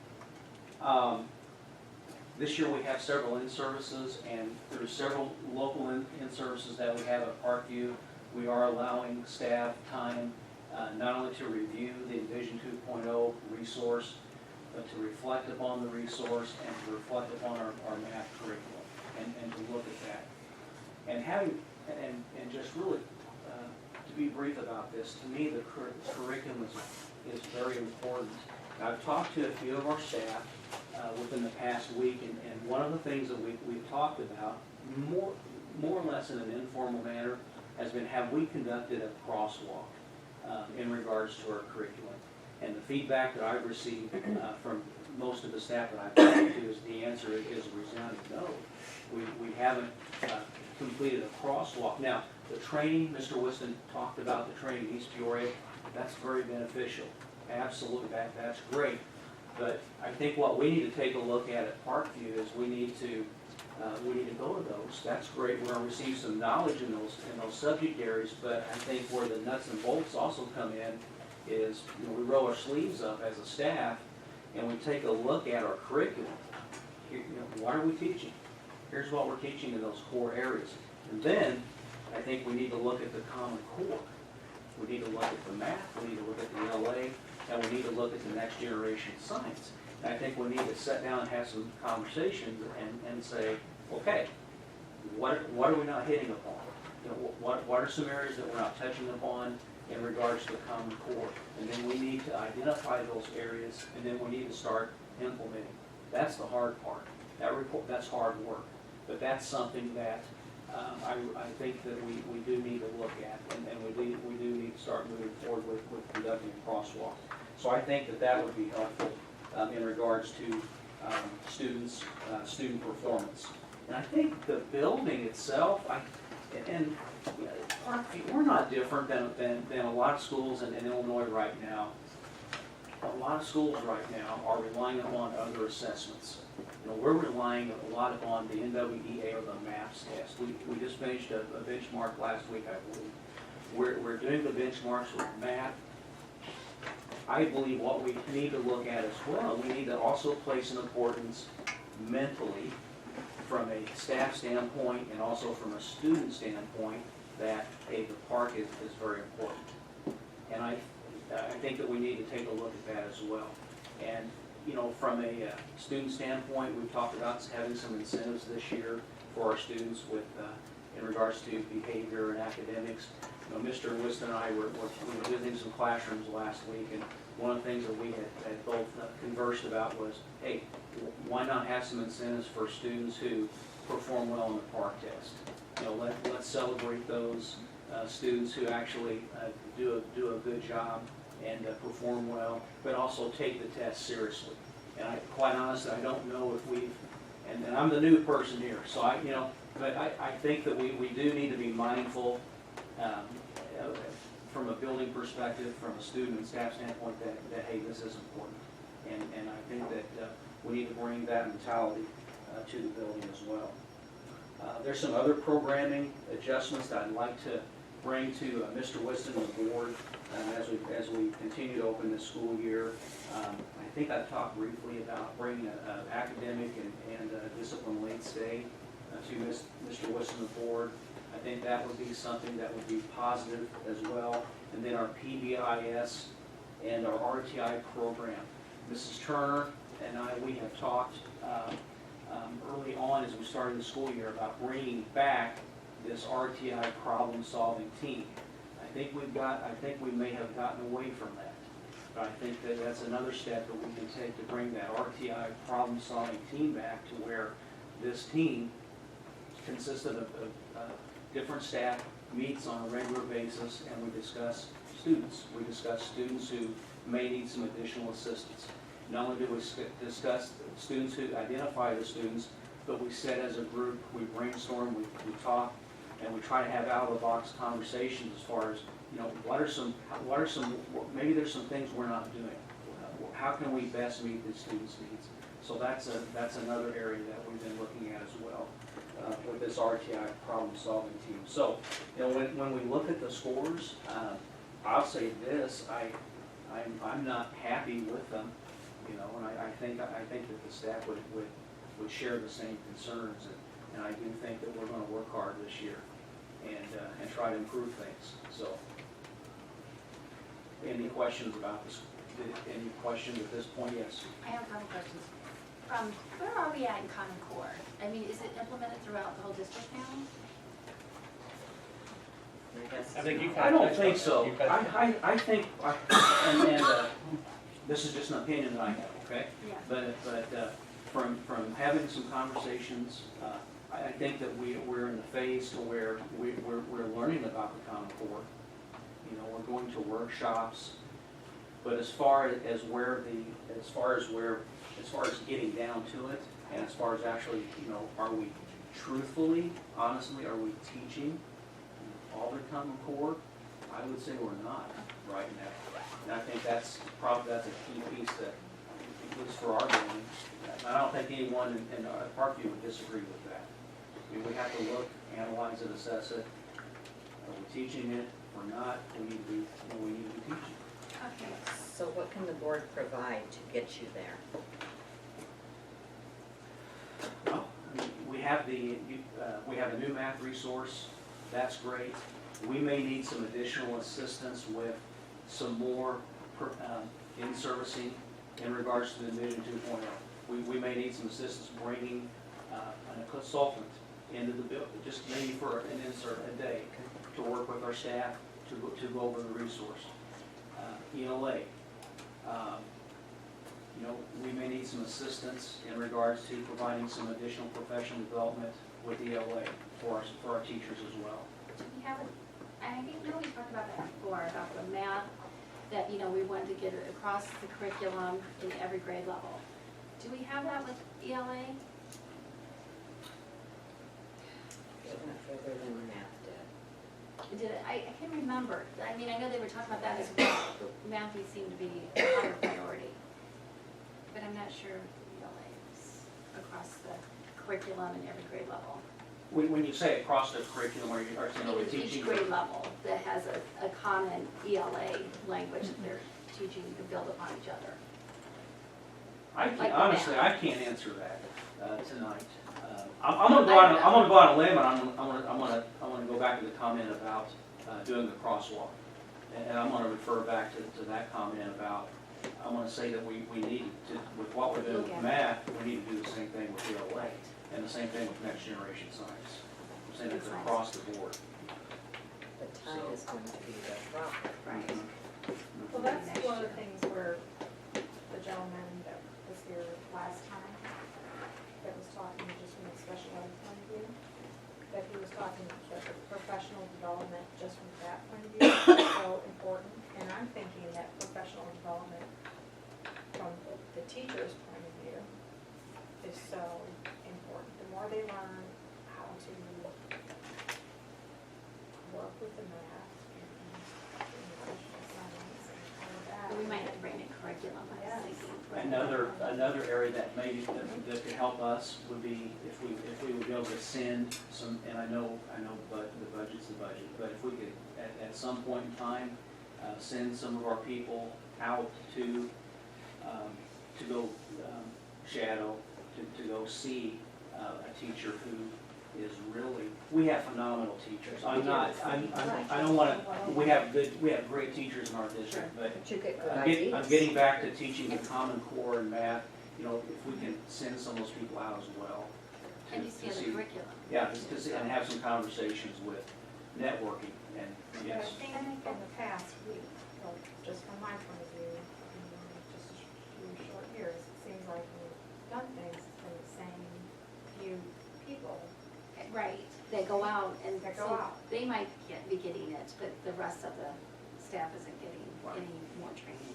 this year we have several in-services, and through several local in-services that we have at Parkview, we are allowing staff time not only to review the Envision 2.0 resource, but to reflect upon the resource and to reflect upon our math curriculum and to look at that. And just really, to be brief about this, to me the curriculum is very important. I've talked to a few of our staff within the past week, and one of the things that we've talked about, more or less in an informal manner, has been, have we conducted a crosswalk in regards to our curriculum? And the feedback that I've received from most of the staff that I've talked to is the answer is a resounding no. We haven't completed a crosswalk. Now, the training, Mr. Whiston talked about the training in East Peoria. That's very beneficial. Absolutely, that's great. But I think what we need to take a look at Parkview is we need to go to those. That's great. We're going to receive some knowledge in those subject areas. But I think where the nuts and bolts also come in is, you know, we roll our sleeves up as a staff and we take a look at our curriculum. You know, what are we teaching? Here's what we're teaching in those core areas. And then I think we need to look at the Common Core. We need to look at the math, we need to look at the LA, and we need to look at the next generation science. And I think we need to sit down and have some conversations and say, okay, what are we not hitting upon? You know, what are some areas that we're not touching upon in regards to the Common Core? And then we need to identify those areas, and then we need to start implementing. That's the hard part. That's hard work. But that's something that I think that we do need to look at, and we do need to start moving forward with conducting a crosswalk. So I think that would be helpful in regards to student performance. And I think the building itself, Parkview, we're not different than a lot of schools in Illinois right now. A lot of schools right now are relying upon other assessments. You know, we're relying a lot upon the NWEA or the MAPS test. We just finished a benchmark last week, I believe. We're doing the benchmarks with math. I believe what we need to look at as well, we need to also place an importance mentally from a staff standpoint and also from a student standpoint that, hey, the park is very important. And I think that we need to take a look at that as well. And you know, from a student standpoint, we've talked about having some incentives this year for our students with in regards to behavior and academics. You know, Mr. Whiston and I were visiting some classrooms last week, and one of the things that we had both conversed about was, hey, why not have some incentives for students who perform well on the park test? You know, let's celebrate those students who actually do a good job and perform well, but also take the test seriously. And quite honestly, I don't know if we've, and I'm the new person here, so but I think that we do need to be mindful from a building perspective, from a student and staff standpoint, that hey, this is important. And I think that we need to bring that mentality to the building as well. There's some other programming adjustments that I'd like to bring to Mr. Whiston and the board as we continue to open this school year. I think I talked briefly about bringing an academic and discipline late stay to Mr. Whiston and the board. I think that would be something that would be positive as well. And then our PBIS and our RTI program. Mrs. Turner and we have talked early on as we started the school year about bringing back this RTI problem-solving team. I think we may have gotten away from that. But I think that that's another step that we can take to bring that RTI problem-solving team back to where this team consisted of different staff, meets on a regular basis, and we discuss students. We discuss students who may need some additional assistance. Not only do we discuss students who identify the students, but we sit as a group, we brainstorm, we talk, and we try to have out-of-the-box conversations as far as, you know, maybe there's some things we're not doing. How can we best meet the students' needs? So that's another area that we've been looking at as well with this RTI problem-solving team. So, you know, when we look at the scores, I'll say this: I'm not happy with them, you know, and I think that the staff would share the same concerns, and I do think that we're going to work hard this year and try to improve things. So, any questions about this? Any questions at this point? Yes. I have a couple questions. Where are we at in Common Core? I mean, is it implemented throughout the whole district now? I think you kind I of don't touched think on so. it. You touched on it. I think, this is just an opinion that I have, okay? Yeah. But from having some conversations, I think that we're in the phase to where we're learning about the Common Core. You know, we're going to workshops, but as far as getting down to it, and as far as actually, you know, are we truthfully, honestly, are we teaching all the Common Core? I would say we're not right now. And I think that's a key piece that, at least for our building, and I don't think anyone in Parkview would disagree with that. I mean, we have to look, analyze it, assess it. Are we teaching it or not? We need to be teaching. Okay. So what can the board provide to get you there? Well, I mean, we have a new math resource. That's great. We may need some additional assistance with some more in-servicing in regards to the Vision 2.0. We may need some assistance bringing a consultant into the building, just maybe for an insert a day, to work with our staff to go over the resource. ELA. You know, we may need some assistance in regards to providing some additional professional development with ELA for our teachers as well. We haven't, I think we talked about that before, about the math, that, you know, we wanted to get it across the curriculum in every grade level. Do we have that with ELA? It went further than math did. Did it? I can't remember. I mean, I know they were talking about that as well, but math would seem to be a higher priority. But I'm not sure if ELA is across the curriculum in every grade level. When you say across the curriculum, are you saying Each teaching? grade level that has a common ELA language that they're teaching to build upon each other. Honestly, I can't answer that tonight. I'm gonna go out on a limb, and I'm gonna go back to the comment about doing the crosswalk, and I'm gonna refer back to that comment about. I'm gonna say that we need to, with what we're doing with math, we need to do the same thing with ELA, and the same thing with next generation science. I'm saying it's across the board. The time is going to be the problem. Right. Well, that's one of the things where the gentleman that was here last time, that was talking just from a special ed point of view, that he was talking that the professional development just from that point of view is so important. And I'm thinking that professional development from the teacher's point of view is so important. The more they learn how to work with the math and curriculum, I was thinking. Another area that maybe, that could help us would be if we would be able to send some, and I know, but the budget's the budget, but if we could, at some point in time, send some of our people out to go shadow, to go see a teacher who is really, we have phenomenal teachers. I don't wanna, we have great teachers in our district, but But you get good I'm ideas. getting back to teaching the Common Core and math, you know, if we can send some of those people out as well. to- And you see to the curriculum. Yeah, and have some conversations with networking, and Yeah, I yes. think in the past, well, just from my point of view, just a few short years, it seems like we've done things for the same few people. Right, they go out and They go so out. they might be getting it, but the rest of the staff isn't getting Right. any more training.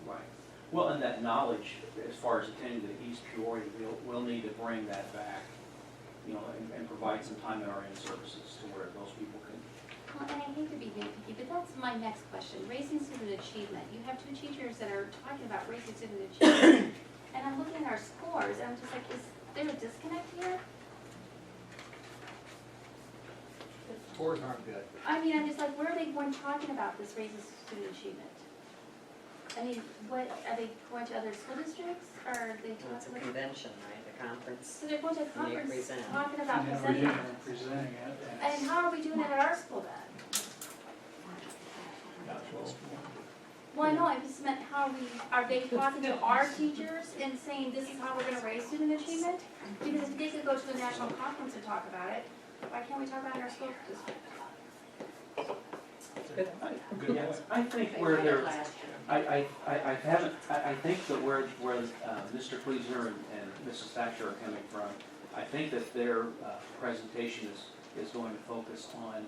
Right. Well, and that knowledge, as far as attending to the East Peoria, we'll need to bring that back, you know, and provide some time in our end services to where those people can. Well, and I hate to be nitpicky, but that's my next question, raising student achievement. You have two teachers that are talking about raising student achievement, and I'm looking at our scores, and I'm just like, is there a disconnect here? Scores aren't good. I mean, I'm just like, where are they going talking about this raises student achievement? I mean, what, are they going to other school districts, or are they Well, it's a talking? convention, right, a conference. So they're going to a And they conference present. talking about And presenting they're it. presenting it. And how are we doing it at our school then? Not well. Well, I know, I just meant how are they talking to our teachers and saying this is how we're gonna raise student achievement? Because if they could go to a national conference and talk about it, why can't we talk about it in our school district? Good point. I think where they're, I haven't, I think that where Mr. Kleesner and Mrs. Thatcher are coming from, I think that their presentation is going to focus on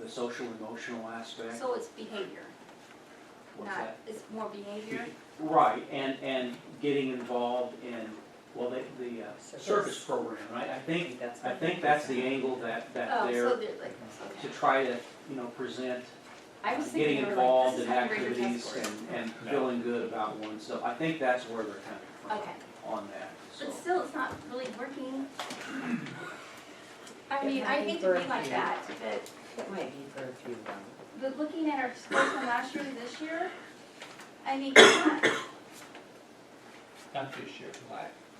the social emotional aspect. So it's behavior, What's not, that? it's more behavior? Right, and getting involved in, well, the circus program, right? I think that's the angle that Oh, they're, so they're like, to okay. try to, you know, present I was getting thinking more involved like, in this is how you rate your test activities scores. and feeling good about oneself. I think that's where they're coming from Okay, on that, so. but still, it's not really working. I It mean, might I be hate for to a be like few. that, but It might be for a few though. But looking at our scores from last year to this year, I mean, come on. Not this year,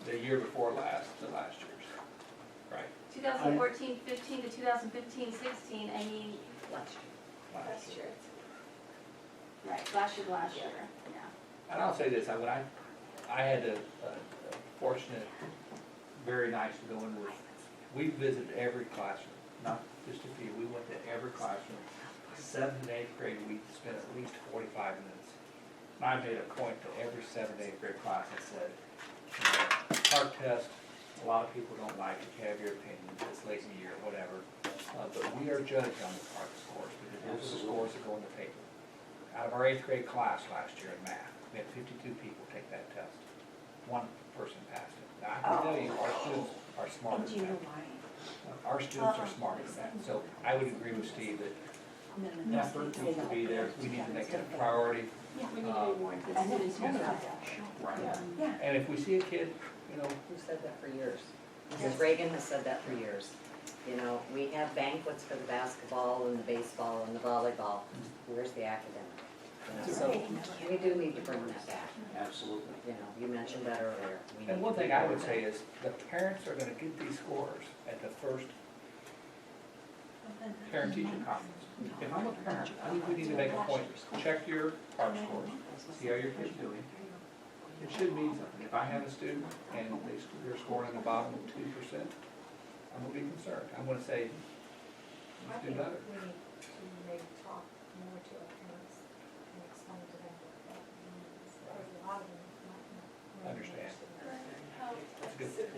the year before last, the last year's. Right, 2014, 15 to 2015, 16, I mean, Last year. last year. right, last year, yeah. And I'll say this, when I had a fortunate, very nice to go in with, we visited every classroom, not just a few, we went to every classroom. 7th and 8th grade, we spent at least 45 minutes. And I made a point to every 7th and 8th grade class, I said, you know, our test, a lot of people don't like it, you have your opinions, it's late in the year, whatever. But we are judged on the part of scores, because those are the scores that go in the paper. Out of our 8th grade class last year in math, we had 52 people take that test. One person passed it. Now, I can tell you, our students are smarter than that. Our students are smarter than that. So I would agree with Steve that effort needs to be there. We need to make it a priority. We need to be more into students. Right. And if we see a kid, you know, Who said that for years? Mrs. Reagan has said that for years. You know, we have banquets for the basketball and the baseball and the volleyball. Where's the academic? You know, so we do need to bring that back. Absolutely. You know, you mentioned that earlier. We and need one to thing do I more would of say that. is the parents are gonna get these scores at the first parent-teacher conference. If I'm a parent, I think we need to make a point, check your PARC scores, see how your kid's doing. It should mean something. If I have a student and they're scoring in the bottom of 2%, I'm gonna be concerned. I'm gonna say, I let's do think better. we need to maybe talk more to our parents and explain to them what that means, because a lot of them might not really Understand. That's good.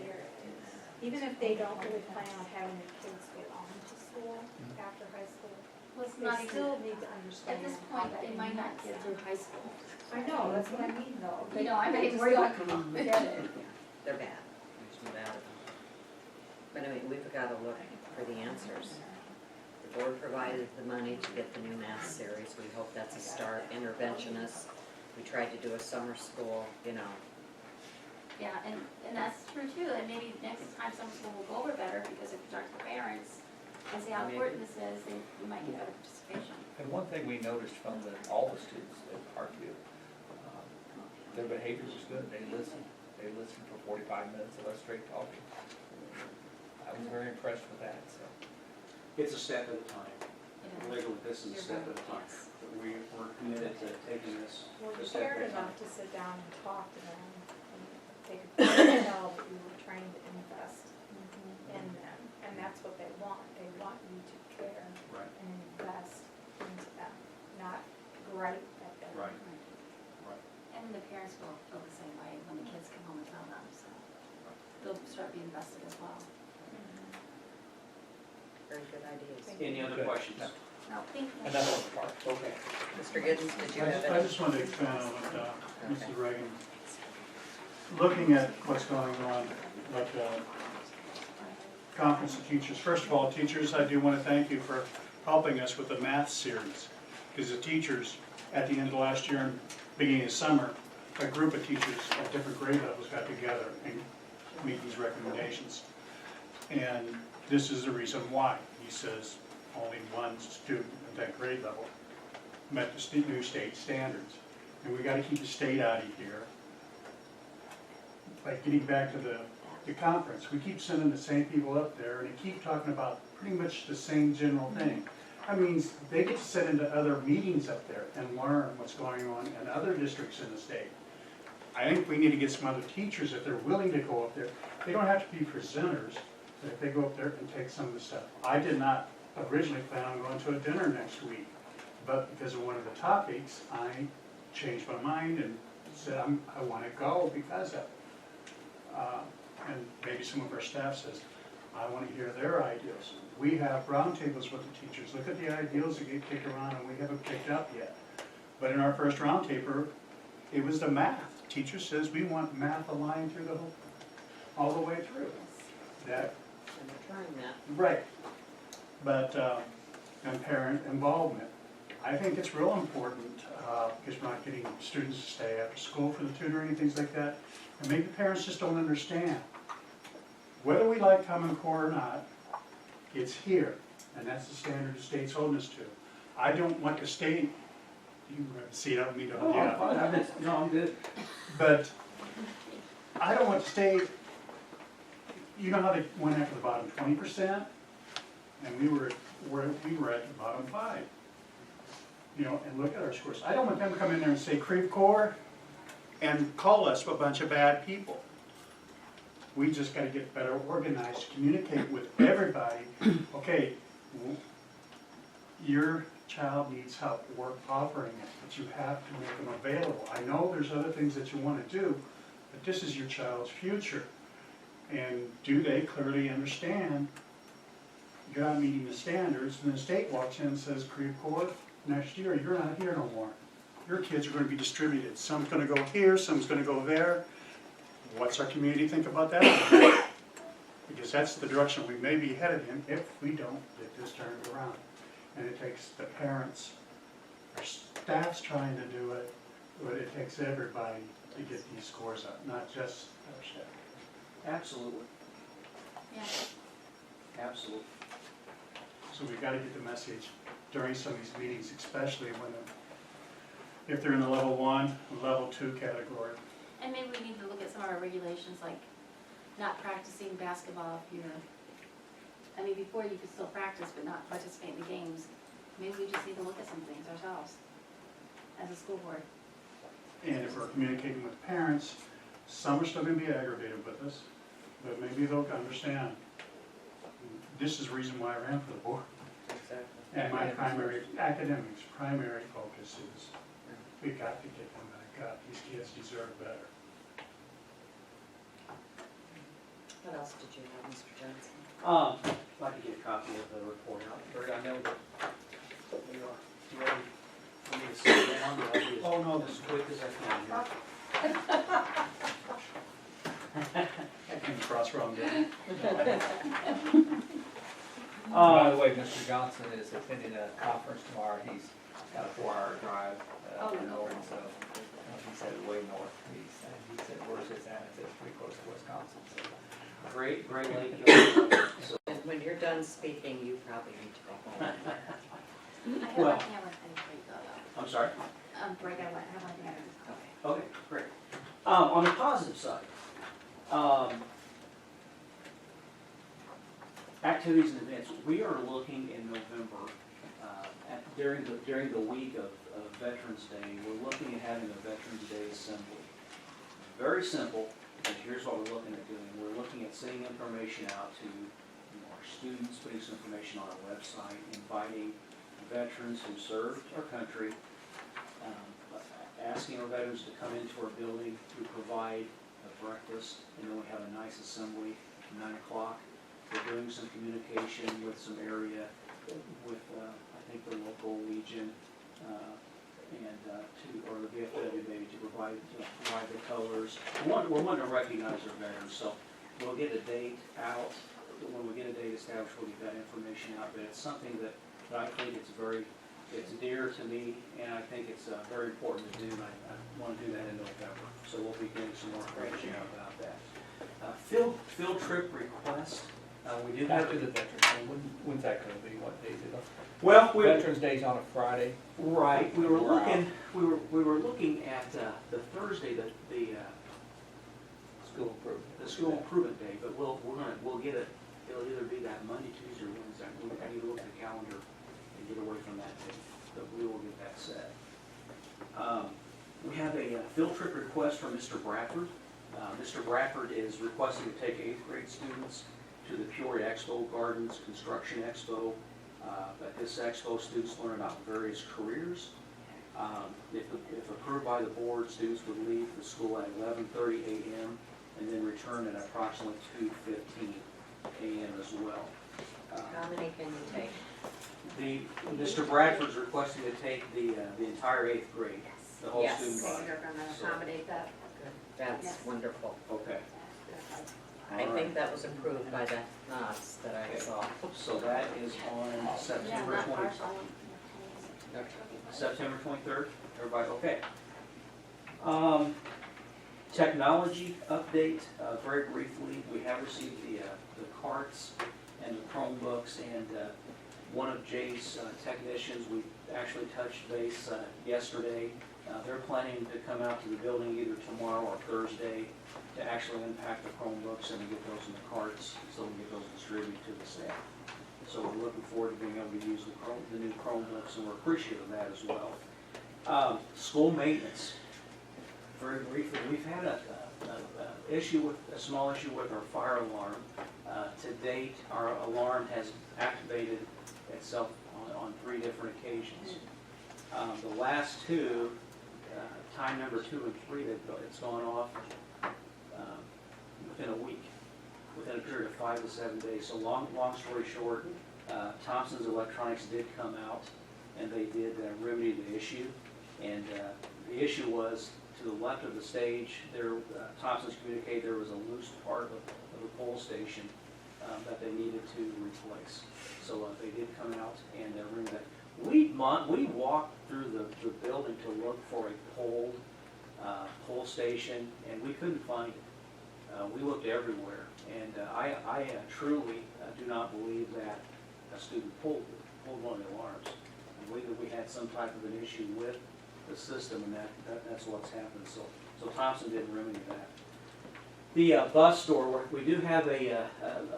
Even if they don't really plan on having their kids go on to school after high school, Well, it's they not even, still need to at understand. this how point, that they might not impacts get them. through high school. I know, that's what I mean though. You know, I They mean, still still, get it. They're bad. There's no doubt about it. But I mean, we've got to look for the answers. The board provided the money to get the new math series. We hope that's a start. Interventionists, we tried to do a summer school, you know. Yeah, and that's true too, and maybe next time summer school will go over better, because if you talk to the parents and see how Maybe. important this is, then you might get better participation. And one thing we noticed from all the students at Parkview, their behavior was good. They listened for 45 minutes of us straight talking. I was very impressed with that, so. It's a step at a time. Yeah. Legal, this is a step at a time. Yes. But we're committed to taking this Well, a you step cared at a time. enough to sit down and talk to them, and they could tell that you were trying to invest in them, and that's what they want. They want you to care Right, and invest into them, not gripe at them. right. And the parents will feel the same way when the kids come home and tell them, so they'll start being invested as well. Very good ideas. Any other Good. questions? No, thank you. And that's on the park. Okay. Mr. Giddens, did you have I any? just wanted to expand on what Okay. Mrs. Reagan, looking at what's going on, like conference of teachers. First of all, teachers, I do want to thank you for helping us with the math series. Because the teachers, at the end of last year and beginning of summer, a group of teachers at different grade levels got together and made these recommendations. And this is the reason why. He says only one student at that grade level met the new state standards. And we gotta keep the state out of here. Like getting back to the conference, we keep sending the same people up there and they keep talking about pretty much the same general thing. I mean, they get to sit into other meetings up there and learn what's going on in other districts in the state. I think we need to get some other teachers, if they're willing to go up there. They don't have to be presenters, but if they go up there and take some of the stuff. I did not originally plan on going to a dinner next week, but because of one of the topics, I changed my mind and said I want to go because of it. And maybe some of our staff says, I want to hear their ideas. We have roundtables with the teachers. Look at the ideals that get kicked around and we haven't picked up yet. But in our first roundtable, it was the math. Teacher says we want math aligned through the whole, all the way through. That, And we're trying that. right. But, and parent involvement. I think it's real important, because we're not getting students to stay after school for the tutoring and things like that. And maybe parents just don't understand. Whether we like Common Core or not, it's here, and that's the standard the state's holding us to. I don't want the state, you see it, I don't mean to, Oh, I'm yeah. fine. No, I'm good. But I don't want the state, you know how they went after the bottom 20%? And we were at the bottom 5. You know, and look at our scores. I don't want them to come in there and say Creve Coeur and call us a bunch of bad people. We just gotta get better organized, communicate with everybody. Okay, your child needs help, we're offering it, but you have to make them available. I know there's other things that you wanna do, but this is your child's future. And do they clearly understand you're not meeting the standards, and the state walks in and says, Creve Coeur, next year, you're not here no more. Your kids are gonna be distributed. Some's gonna go here, some's gonna go there. What's our community think about that? Because that's the direction we may be headed in if we don't get this turned around. And it takes the parents, our staff's trying to do it, but it takes everybody to get these scores up, not just our staff. Absolutely, Yeah. absolutely. So we've got to get the message during some of these meetings, especially when, if they're in the level 1, level 2 category. And maybe we need to look at some of our regulations, like not practicing basketball if you're, I mean, before you could still practice but not participate in the games. Maybe we just need to look at some things ourselves as a school board. And if we're communicating with parents, some are still going to be aggravated with us, but maybe they'll understand. This is the reason why I ran for the board. Exactly. And my primary, academics, primary focus is, we got to get them back up. These kids deserve better. What else did you have, Mr. Johnson? I'd like to get a copy of the report out. Barry, I know that you are ready for me to sit down, but I'll be Oh, no, as quick as I can here. I came across wrong, didn't By the way, Mr. Johnson is attending a conference tomorrow. He's got a 4-hour drive, Oh, to Norton, so Great Lake Yard. So, And when you're done speaking, you probably need to go home. I have Well- one thing I want to before you go though. I'm sorry? Greg, I have one thing I want to. Okay, great. On the positive side, activities and events, we are looking in November, during the week of Veterans Day, we're looking at having a Veterans Day assembly. Very simple, and here's what we're looking at doing. We're looking at sending information out to our students, putting some information on our website, inviting veterans who served our country, asking our veterans to come into our building to provide a breakfast, and then we have a nice assembly, 9 o'clock. We're doing some communication with some area, with, I think, the local Legion, or the VFW maybe, to provide the colors. We're wanting to recognize our veterans, so we'll get a date out. When we get a date established, we'll get that information out, but it's something that I think it's dear to me, and I think it's very important to do, and I want to do that in November. So we'll be getting some more information out about that. Field trip request, we do have. After the Veterans Day, when's that gonna be, what day is it? Well, Veterans Day's on a Friday. right, we were Wow. looking at the Thursday, the School improvement. the school improvement day, but we'll get it, it'll either be that Monday, Tuesday, or Wednesday. I need to look at the calendar and get away from that day, but we will get that set. We have a field trip request from Mr. Bradford. Mr. Bradford is requesting to take 8th grade students to the Peoria Expo Gardens Construction Expo. At this expo, students learn about various careers. If approved by the board, students would leave the school at 11:30 a.m. and then return at approximately 2:15 a.m. as well. How many can you take? Mr. Bradford's requesting to take the entire 8th grade, the whole Yes. student So body. you're gonna accommodate that? That's Yes. wonderful. Okay, I think that was approved by the nods that I saw. so that is on Yeah, September not 20th. partial. September 23rd, everybody, okay. Technology update, very briefly, we have received the carts and the Chromebooks, and one of Jay's technicians, we actually touched base yesterday. They're planning to come out to the building either tomorrow or Thursday to actually unpack the Chromebooks and get those in the carts, so we can get those distributed to the staff. So we're looking forward to being able to use the new Chromebooks, and we're appreciative of that as well. School maintenance, very briefly, we've had a small issue with our fire alarm. To date, our alarm has activated itself on 3 different occasions. The last 2, time number 2 and 3, it's gone off within a week, within a period of 5 to 7 days. So long story short, Thompson's Electronics did come out, and they did remedy the issue. And the issue was, to the left of the stage, Thompson's communicated there was a loose part of the pole station that they needed to replace. So they did come out and remedy that. We walked through the building to look for a pole station, and we couldn't find it. We looked everywhere, and I truly do not believe that a student pulled one of the alarms. I believe that we had some type of an issue with the system, and that's what's happened. So Thompson didn't remedy that. The bus door, we do have a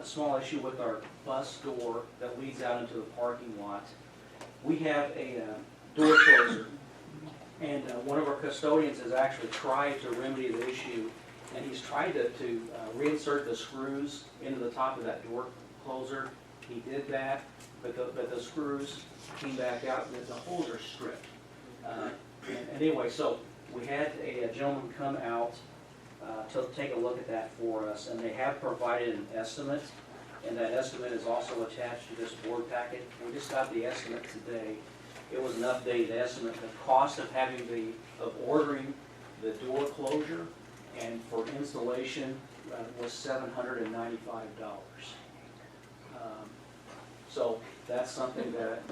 small issue with our bus door that leads out into the parking lot. We have a door closer, and one of our custodians has actually tried to remedy the issue, and he's tried to reinsert the screws into the top of that door closer. He did that, but the screws came back out, and the holes are stripped. And anyway, so we had a gentleman come out to take a look at that for us, and they have provided an estimate, and that estimate is also attached to this board packet. We just got the estimate today. It was an updated estimate. The cost of ordering the door closure and for installation was $795. So that's something that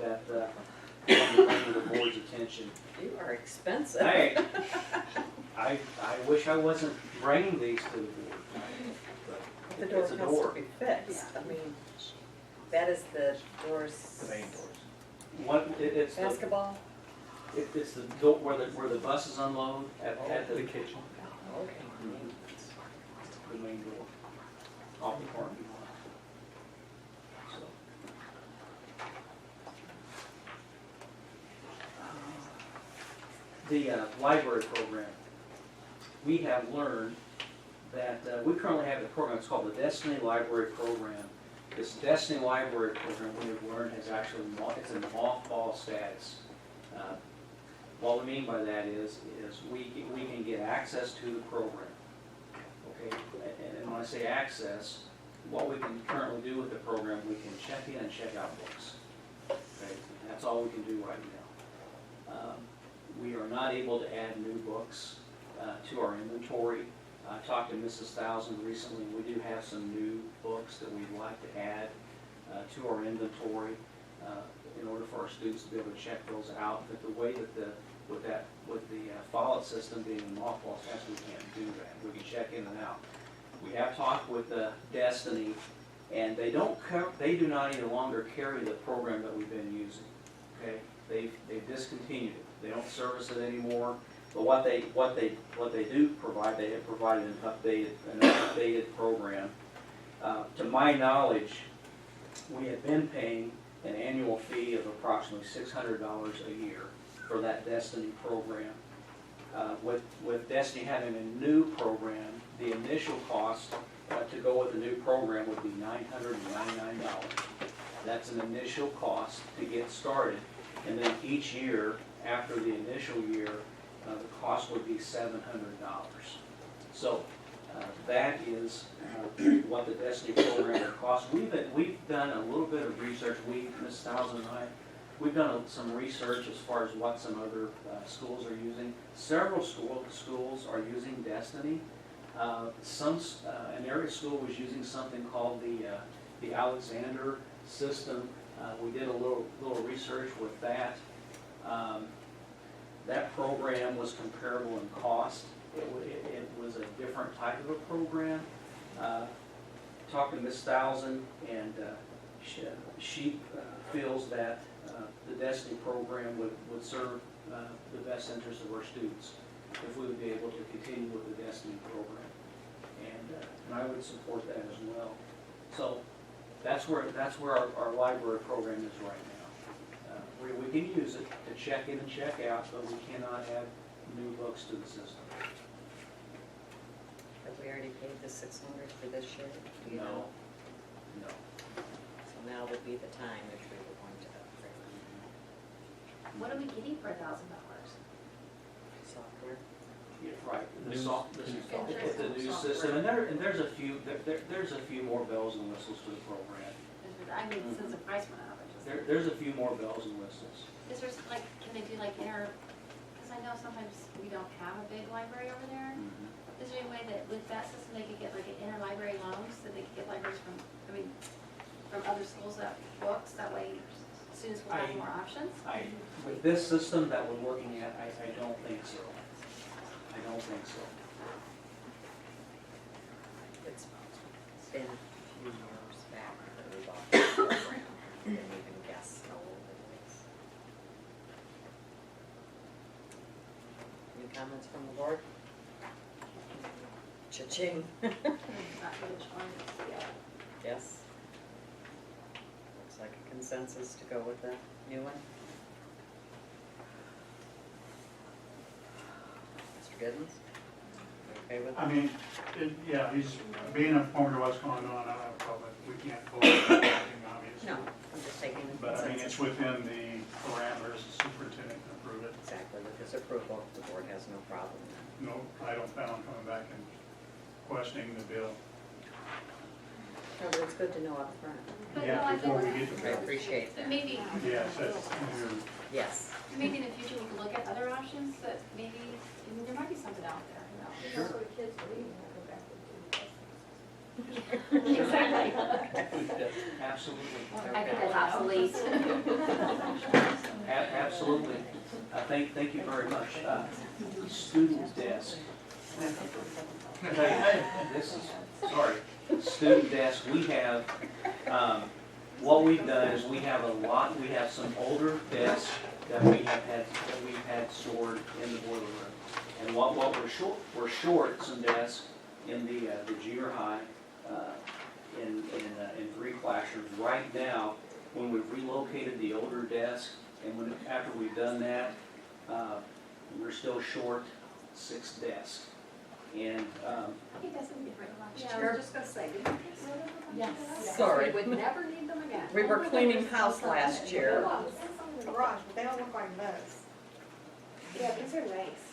I want to bring to the board's attention. You are expensive. Hey, I wish I wasn't bringing these to the board. the door It's has a to door. be fixed. I mean, that is the doors. The main doors. It's the, Basketball? it's the door where the buses unload at The the kitchen. Okay. the main door, off the parking lot. So. The library program, we have learned that we currently have a program, it's called the Destiny Library Program. This Destiny Library Program, we have learned, has actually, it's in mothball status. What we mean by that is we can get access to the program. Okay, and when I say access, what we can currently do with the program, we can check in and check out books. Okay, that's all we can do right now. We are not able to add new books to our inventory. I talked to Mrs. Thousand recently, and we do have some new books that we'd like to add to our inventory in order for our students to be able to check those out. But the way that with the Follett system being in mothball status, we can't do that. We can check in and out. We have talked with Destiny, and they do not any longer carry the program that we've been using. Okay, they've discontinued it. They don't service it anymore. But what they do provide, they have provided an updated program. To my knowledge, we have been paying an annual fee of approximately $600 a year for that Destiny program. With Destiny having a new program, the initial cost to go with the new program would be $999. That's an initial cost to get started, and then each year after the initial year, the cost would be $700. So that is what the Destiny program would cost. We've done a little bit of research. Ms. Thousand and I, we've done some research as far as what some other schools are using. Several schools are using Destiny. An area school was using something called the Alexander system. We did a little research with that. That program was comparable in cost. It was a different type of a program. Talked to Ms. Thousand, and she feels that the Destiny program would serve the best interest of our students if we would be able to continue with the Destiny program. And I would support that as well. So that's where our library program is right now. We can use it to check in and check out, but we cannot add new books to the system. Have we already paid the $600 for this year? Do you know? No. So now would be the time if we were going to upgrade. What are we getting for $1,000? Software? Yeah, right. New It's a new software. system, and there's a few more bells and whistles to the program. I mean, since the price went up, I just. There's a few more bells and whistles. Is there, like, can they do like because I know sometimes we don't have a big library over there. Is there any way that with that system, they could get like an interlibrary loan, so they could get libraries from other schools books, that way students will have more options? With this system that we're looking at, I don't think so. I don't think so. It's been a few years back that we bought the program. I didn't even guess how old it is. Any comments from the board? Cha-ching. Not which one, yeah. Yes. Looks like a consensus to go with the new one. Mr. Giddens? You okay with I that? mean, yeah, he's being informed of what's going on, I don't have a problem, we can't vote on anything, obviously. No, I'm just taking the But I mean, consensus. it's within the parameters, the superintendent can approve it. Exactly, with this approval, the board has no problem. No, I don't plan on coming back and questioning the bill. No, but it's good to know up front. But Yeah, no, I before we think, get to I that. appreciate that. maybe, Yes, that's, Yes. maybe in the future we can look at other options, that maybe, there might be something out there, who knows? You know, for the kids reading, I go back and do this. Exactly. Absolutely. I think that's obsolete. Absolutely. Thank you very much. Student desk. This is, sorry, student desk, we have, what we've done is we have some older desks that we've had stored in the boiler room. And what we're short some desks in the junior high, in 3 classrooms. Right now, when we've relocated the older desk, and after we've done that, we're still short 6 desks. And, He doesn't get rid of lunch. Yeah, I was just gonna say, did you get rid of them? Yes. Sorry. We would never need them again. We were cleaning house last year. in the garage, but they don't look like this. Yeah, these are nice.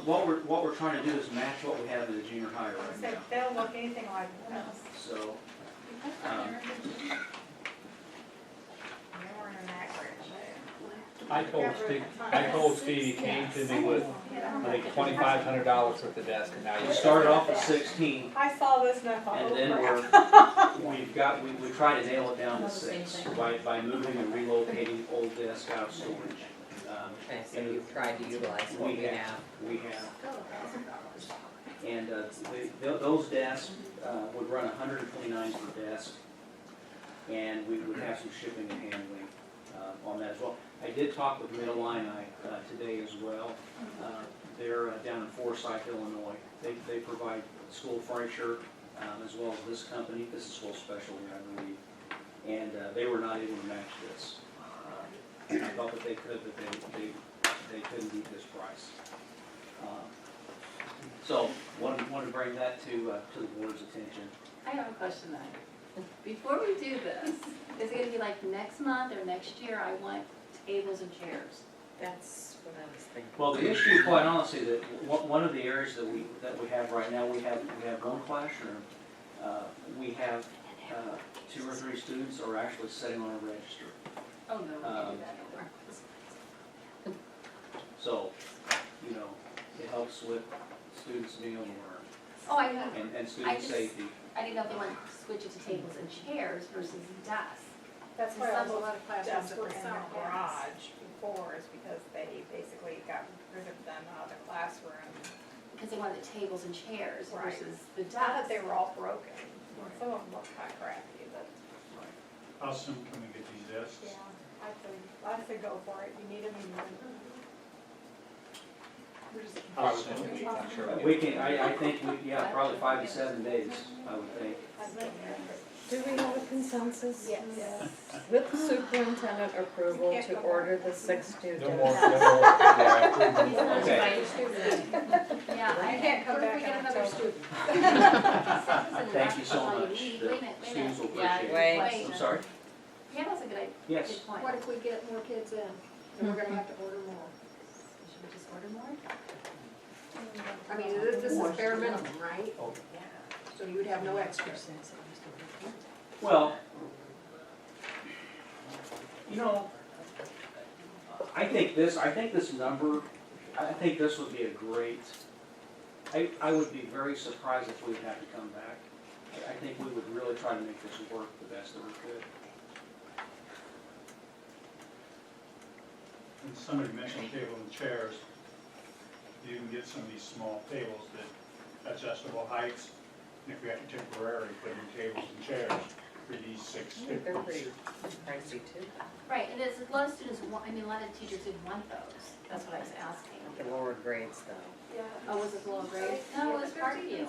what we're trying to do is match what we have in the junior high right now. They don't look anything like this. So, They weren't in that great shape. I told Steve he came to me with, I think, $2,500 worth of desk, and now we you started off with 16, I saw this and I thought, and oh then crap. we try to nail it down to 6 by moving and relocating old desks out of storage. Okay, so you've tried to utilize what we have. We have. And those desks would run $129 per desk, and we would have some shipping and handling on that as well. I did talk with Mid-Illini today as well. They're down in Forsyth, Illinois. They provide school furniture as well as this company. This is School Specialty, I believe. And they were not able to match this. I thought that they could, but they couldn't beat this price. So wanted to bring that to the board's attention. I have a question then. Before we do this, is it gonna be like next month or next year, I want tables and chairs? That's what I was thinking. Well, the issue, quite honestly, that one of the areas that we have right now, we have one classroom. We have 2 or 3 students are actually sitting on a register. Oh, no, we can't do that anymore. So, it helps with students being able to learn Oh, I know. and student just- safety. I didn't know if they want to switch it to tables and chairs versus desks. That's why There's all a lot of classrooms desks that were they in the sell desks. garage before is because they basically got rid of them out of the classroom. Because they wanted the tables and chairs Right. versus the desks. Not that they were all broken. Some of them look kind of crappy, but How soon can we get these desks? yeah, I'd say go for it. You need them, you need them. Probably within a week, I'm sure. We can, I think, probably 5 to 7 days, I would think. Do we have a consensus? Yes. With superintendent approval to order the 6 students? No more, yeah, approve them. Okay. Yeah, I You can't come what if back we get and another tell- student? Thank you so much. Wait a The minute, students will Yeah, appreciate it. Wait. I'm sorry? Yeah, that's a good idea. Yes. Good point. What if we get more kids in, and we're gonna have to order more? Should we just order more? I mean, this is bare minimum, right? Oh. So you would have no extras. Well, I think this number, I think this would be a great, I would be very surprised if we'd have to come back. I think we would really try to make this work the best that we could. And somebody mentioned table and chairs. You can get some of these small tables that adjustable heights. And if we have to temporarily put in tables and chairs for these 6 students. They're pretty pricey too. Right, and there's a lot of students, a lot of teachers didn't want those. That's what I was asking. The lower grades though. Oh, was it low grade? No, it was Parkview.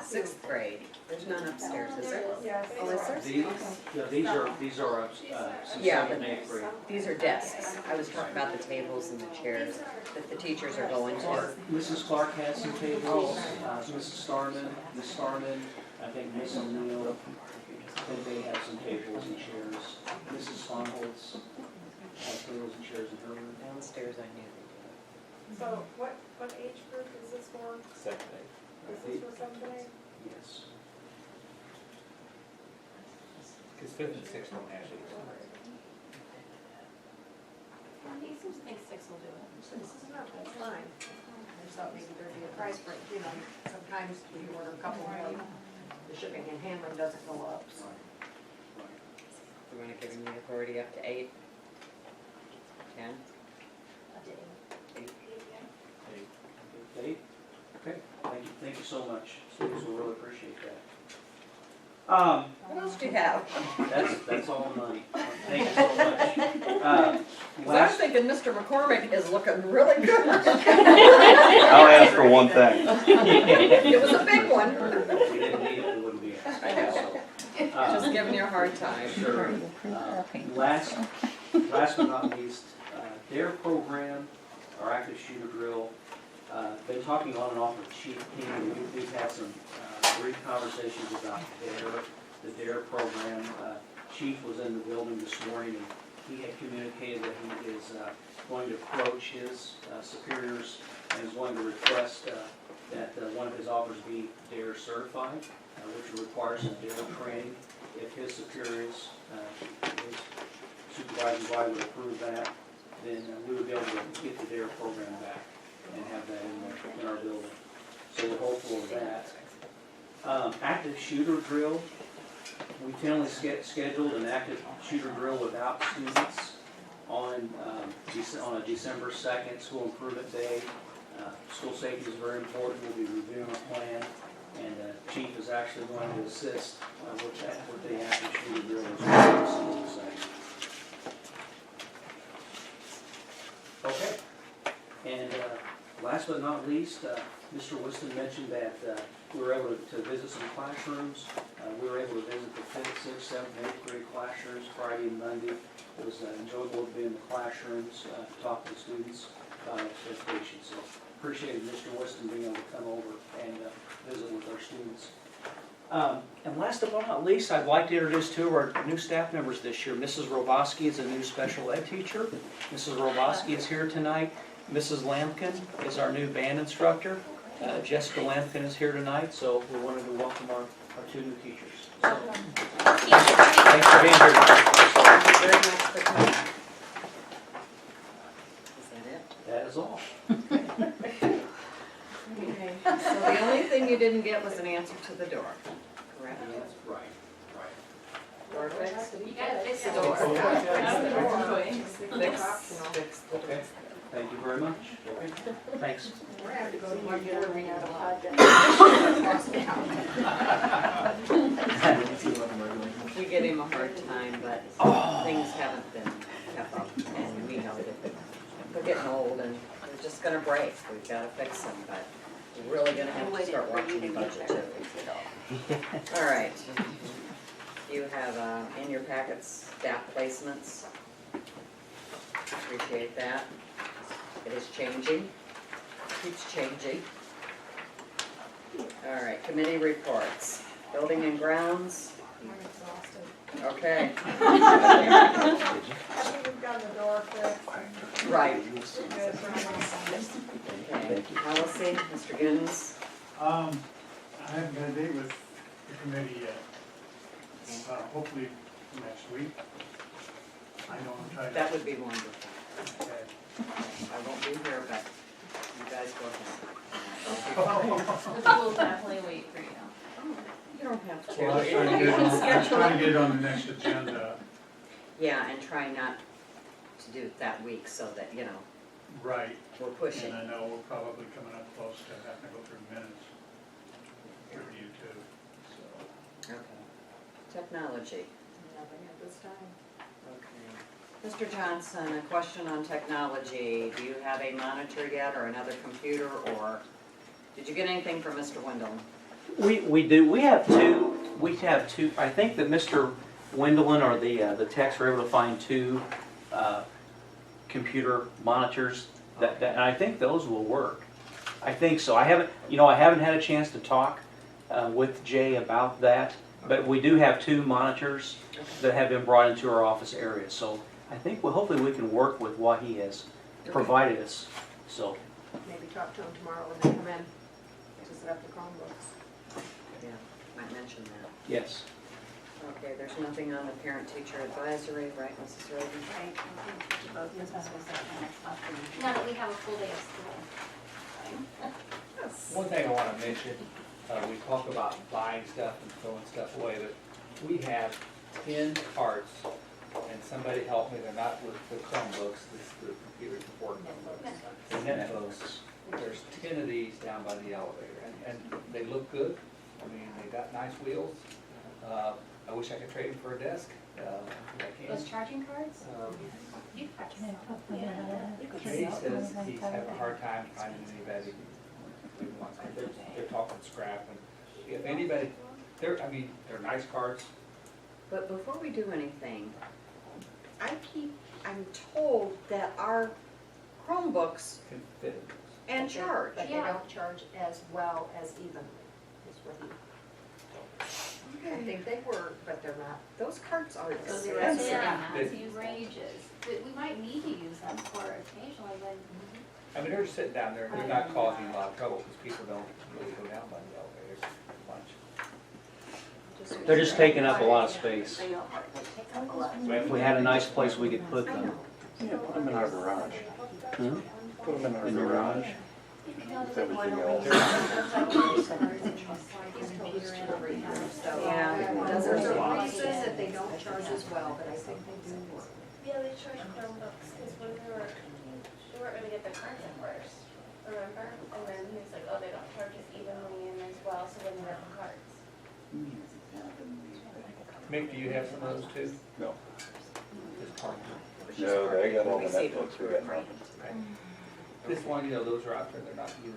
6th grade, there's none upstairs, is there? Yeah. Oh, is there? These are some Yeah, 7th and 8th grade. These are desks. I was talking about the tables and the chairs that the teachers are going to. Mrs. Clark has some tables, Mrs. Starman, Miss Starman, I think Miss O'Neill, I think they have some tables and chairs. Mrs. Fonholz has tables and chairs in her room. Downstairs I knew So what age group is this for? Second day. Is this for somebody? Yes. Because 5th and 6th don't have these. He seems to think 6 will do it. That's fine. I just thought maybe there'd be a price break, sometimes when you order a couple more, the shipping and handling doesn't go up, so. we want to give them the authority up to 8, 10, A day. 8. Dave? you so much. Students will really appreciate that. What else do you have? That's all money. Thank you so much. 'Cause I'm Last, thinking Mr. McCormick is looking really good. I'll ask for one thing. It was a big one. if we didn't need it, we wouldn't be asking. I know. Just giving you a hard time. Sure. Last but not least, DARE program, our active shooter drill. Been talking on and off with Chief King, and we've had some brief conversations about the DARE program. Chief was in the building this morning, and he had communicated that he is going to approach his superiors and is going to request that one of his officers be DARE certified, which requires some DARE training. If his superiors, his supervising body would approve that, then we would be able to get the DARE program back and have that in our building. So we're hopeful of that. Active shooter drill, we generally scheduled an active shooter drill without students on a December 2nd, school improvement day. School safety is very important. We'll be reviewing a plan, and Chief is actually going to assist with the active shooter drill as well. Okay, and last but not least, Mr. Whiston mentioned that we were able to visit some classrooms. We were able to visit the 5th, 6th, 7th, and 8th grade classrooms Friday and Monday. It was enjoyable to be in the classrooms, to talk to the students about education. So appreciated Mr. Whiston being able to come over and visit with our students. And last but not least, I'd like to introduce two of our new staff members this year. Mrs. Roboski is a new special ed teacher. Mrs. Roboski is here tonight. Mrs. Lampkin is our new band instructor. Jessica Lampkin is here tonight, so we wanted to welcome our two new teachers. So, thanks for being here. Thank you very much for coming. Is that it? That is all. So the only thing you didn't get was an answer to the door, correct? Right. Door fixed? You gotta fix the Door. door. Fix the door. Okay. Thank you very much. Thanks. We're gonna have to go to one year and have a We give him a hard time, but things haven't been kept up, and we know that they're getting old and they're just gonna break. We've gotta fix them, but we're really gonna have to start watching the budget too. All right. You have in your packets staff placements. Appreciate that. It is changing, keeps changing. All right, committee reports. Building and grounds, I'm exhausted. okay. I think we've got the door fixed. Right. Good for now. Okay, policy, Mr. Giddens. I haven't got a date with the committee yet. Hopefully next week. I know I'm trying to. That would be wonderful. Okay. I won't be here, but you guys go ahead. We'll definitely wait for you. You don't have to. Well, I was trying to get it on, I was trying to get it on the next agenda. Yeah, and try not to do it that week so that, you know, Right. we're pushing. And I know we're probably coming up close to having to go through minutes review too, so. Okay. Technology. Nothing at this time. Okay. Mr. Johnson, a question on technology. Do you have a monitor yet or another computer, or did you get anything from Mr. Wendell? We do. We have two. I think that Mr. Wendelin or the techs were able to find two computer monitors that and I think those will work. I think so. I haven't had a chance to talk with Jay about that, but we do have two monitors that have been brought into our office area. So I think hopefully we can work with what he has provided us. So Maybe talk to them tomorrow when they come in to set up the Chromebooks. Yeah, might mention that. yes. Okay, there's nothing on the parent-teacher advisory, right, Mrs. Reagan? Now that we have a full day of school. One thing I want to mention, we talk about buying stuff and throwing stuff away, but we have 10 carts, and somebody helped me, they're not with the Chromebooks, this is the computer support Netbooks. The Netbooks there's 10 of these down by the elevator, and they look good. I mean, they got nice wheels. I wish I could trade them for a desk, if I Those can. charging cards? You He says he's having a hard time finding anybody who wants them. They're talking scrap, and if anybody, they're nice cards. But before we do anything, I'm told that our Chromebooks Can fit. and charge. But they Yeah. don't charge as well as evenly, is what he told me. I think they work, but they're not. Those cards are So they're expensive. Yeah, They- it's outrageous. But we might need to use them for occasionally when, I mean, they're sitting down there, they're not causing a lot of trouble, because people don't really go down by the elevators much. They're just taking up a lot of space. They don't, they take up a lot. If we had a nice place we could put I them. know. Yeah, put them in our garage. Hmm? Put them in our In the garage. With everything else. Yeah. There's a reason that they don't charge as well, but I think they do work. Yeah, they charge Chromebooks, because when we weren't gonna get the cards at first, remember? And then he was like, oh, they don't charge as evenly and as well, so then we got the cards. Mick, do you have some of those too? No, This part? no, they got all the Receive them Netflix, we through got a nothing. grant. This one, those are out there, they're not used.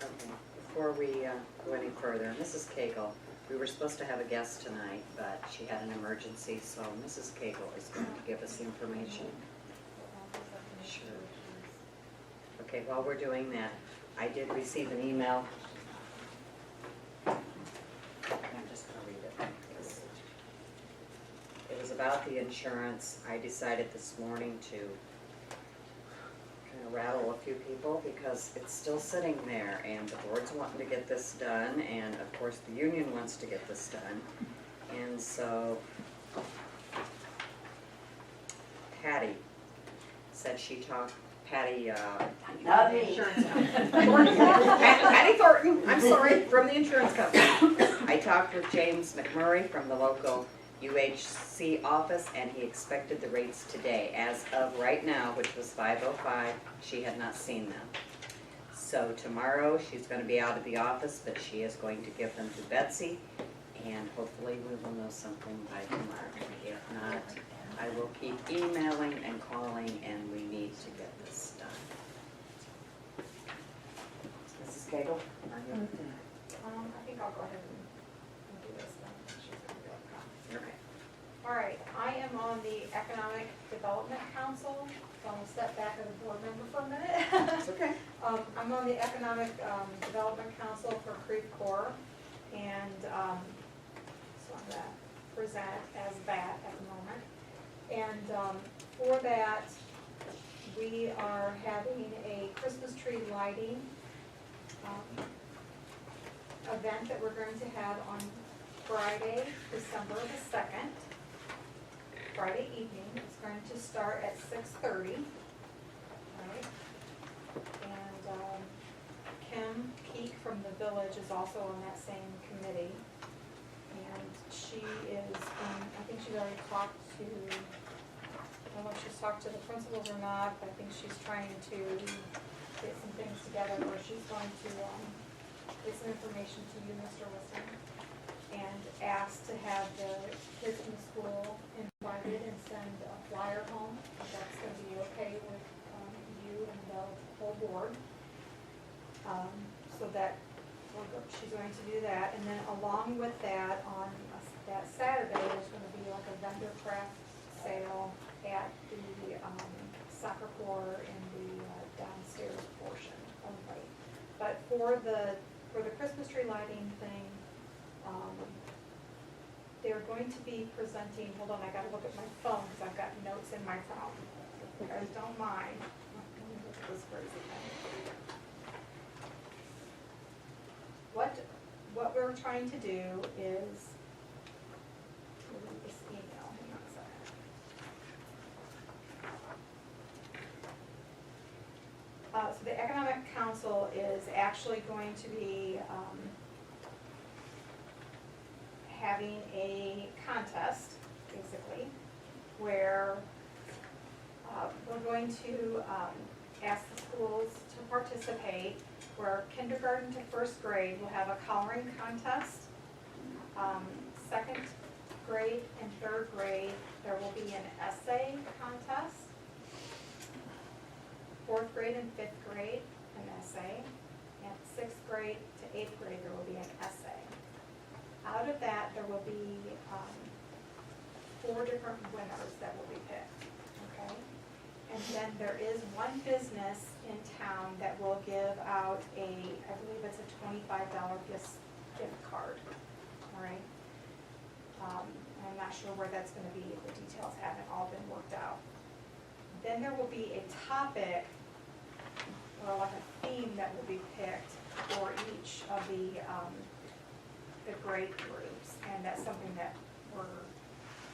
Okay, before we go any further, Mrs. Cagle, we were supposed to have a guest tonight, but she had an emergency, so Mrs. Cagle is going to give us information. Sure. Okay, while we're doing that, I did receive an email. I'm just gonna read it, because it was about the insurance. I decided this morning to kind of rattle a few people because it's still sitting there and the board's wanting to get this done and of course the union wants to get this done. And so Patty said she talked, Patty, Not me. Patty Thornton, I'm sorry, from the insurance company. I talked with James McMurray from the local UHC office, and he expected the rates today. As of right now, which was 5:05, she had not seen them. So tomorrow, she's gonna be out of the office, but she is going to give them to Betsy, and hopefully we will know something by tomorrow. If not, I will keep emailing and calling, and we need to get this done. Mrs. Cagle, are you? I think I'll go ahead and do this then. She's gonna do it. Okay. All right, I am on the Economic Development Council, so I'm gonna step back as a board member for a minute. It's okay. I'm on the Economic Development Council for Creve Coeur, and so I'm gonna present as that at the moment. And for that, we are having a Christmas tree lighting event that we're going to have on Friday, December the 2nd. Friday evening. It's going to start at 6:30. Right? And Kim Peak from the village is also on that same committee. And she is, I think she's already talked to, I don't know if she's talked to the principals or not, but I think she's trying to get some things together where she's going to get some information to you, Mr. Wilson, and ask to have the kids in the school invited and send a flyer home, if that's gonna be okay with you and the whole board. So that, she's going to do that, and then along with that, on that Saturday, there's gonna be like a vendor craft sale at the soccer court in the downstairs portion only. But for the Christmas tree lighting thing, they're going to be presenting, hold on, I gotta look at my phone, because I've got notes in my phone. If you guys don't mind. Let me look at this crazy thing. What we're trying to do is, delete this email, hang on a second. So the Economic Council is actually going to be having a contest, basically, where we're going to ask the schools to participate, where kindergarten to first grade will have a coloring contest. Second grade and third grade, there will be an essay contest. Fourth grade and fifth grade, an essay. And sixth grade to eighth grade, there will be an essay. Out of that, there will be 4 different winners that will be picked, okay? And then there is one business in town that will give out I believe it's a $25 gift card, all right? I'm not sure where that's gonna be, the details haven't all been worked out. Then there will be a topic, or like a theme that will be picked for each of the grade groups, and that's something that we're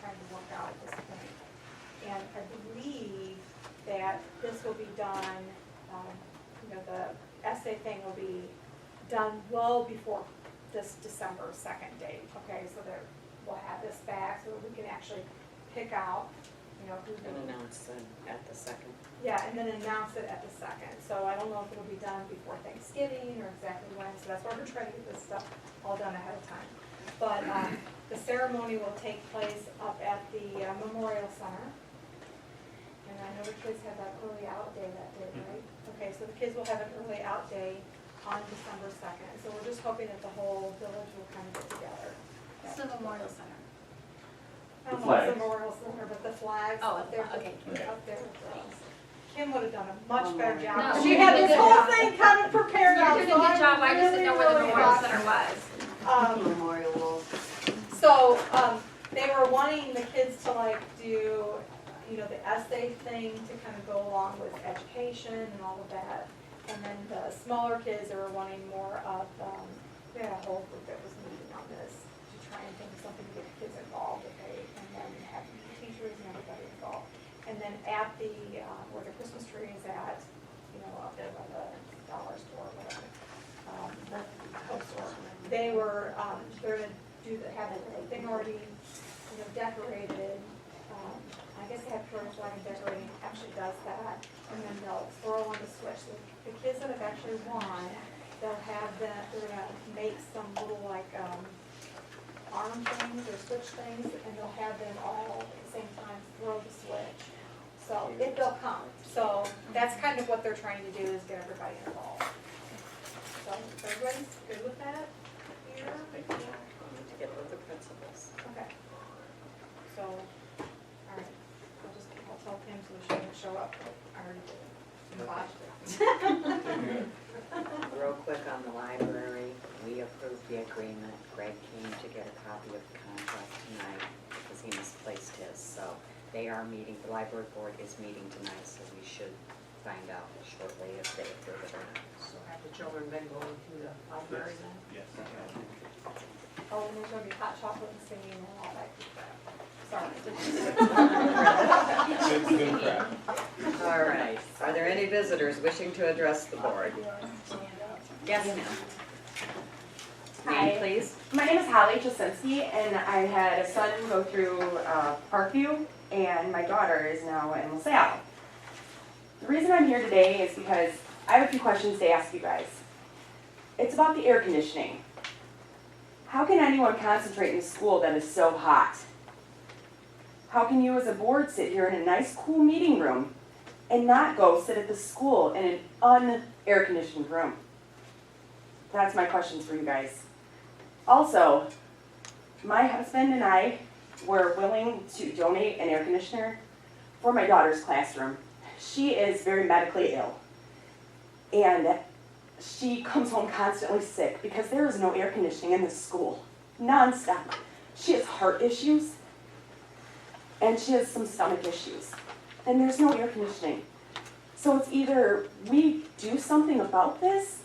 trying to work out at this point. And I believe that this will be done, the essay thing will be done well before this December 2nd date, okay? So that we'll have this back so that we can actually pick out, who's And gonna. announce them at the second. Yeah, and then announce it at the second. So I don't know if it'll be done before Thanksgiving or exactly when, so that's why we're trying to get this stuff all done ahead of time. But the ceremony will take place up at the Memorial Center. And I know the kids have that early out day that day, right? Okay, so the kids will have an early out day on December 2nd. So we're just hoping that the whole village will kind of get together. It's the Memorial Center. I don't know if it's the Memorial Center, but the flags Oh, up there. okay. Up there with those. Kim would have done a much better job. No, She you had did a this good whole job. thing kind of prepared out. You're doing a good job, I just didn't know where the really Memorial thought- Center was. Memorial Wall. So, they were wanting the kids to like do, the essay thing to kind of go along with education and all of that. And then the smaller kids, they were wanting more of, we had a whole group that was meeting on this to try and think of something to get the kids involved, okay? And then have the teachers and everybody involved. And then at the, where the Christmas tree is at, up there by the dollar store, whatever, bookstore, they're gonna have the thing already, decorated. I guess they have Curtis Wagon Decorating actually does that, and then they'll throw on the switch. The kids that have actually won, they're gonna make some little like, arm things or switch things, and they'll have them all at the same time throw the switch. So they'll come. So that's kind of what they're trying to do, is get everybody involved. So everybody's good with that here? We need to get with the principals. Okay. So, all right, I'll tell Kim so she can show up. I already did it. I botched it. Real quick on the library, we approved the agreement. Greg came to get a copy of the contract tonight because he misplaced his. So they are meeting, the library board is meeting tonight, so we should find out shortly if they approve it or not. So Have the children been going to the library then? Yes. Oh, and there's gonna be hot chocolate and singing and all that good crap. Sorry. Good crap. all right, are there any visitors wishing to address the board? Yes, ma'am. Hi. Name, please. My name is Holly Jasinski, and I had a son go through Parkview, and my daughter is now in LaSalle. The reason I'm here today is because I have a few questions to ask you guys. It's about the air conditioning. How can anyone concentrate in school that is so hot? How can you as a board sit here in a nice cool meeting room and not go sit at the school in an un-air conditioned room? That's my questions for you guys. Also, my husband and I were willing to donate an air conditioner for my daughter's classroom. She is very medically ill, and she comes home constantly sick because there is no air conditioning in this school, nonstop. She has heart issues, and she has some stomach issues, and there's no air conditioning. So it's either we do something about this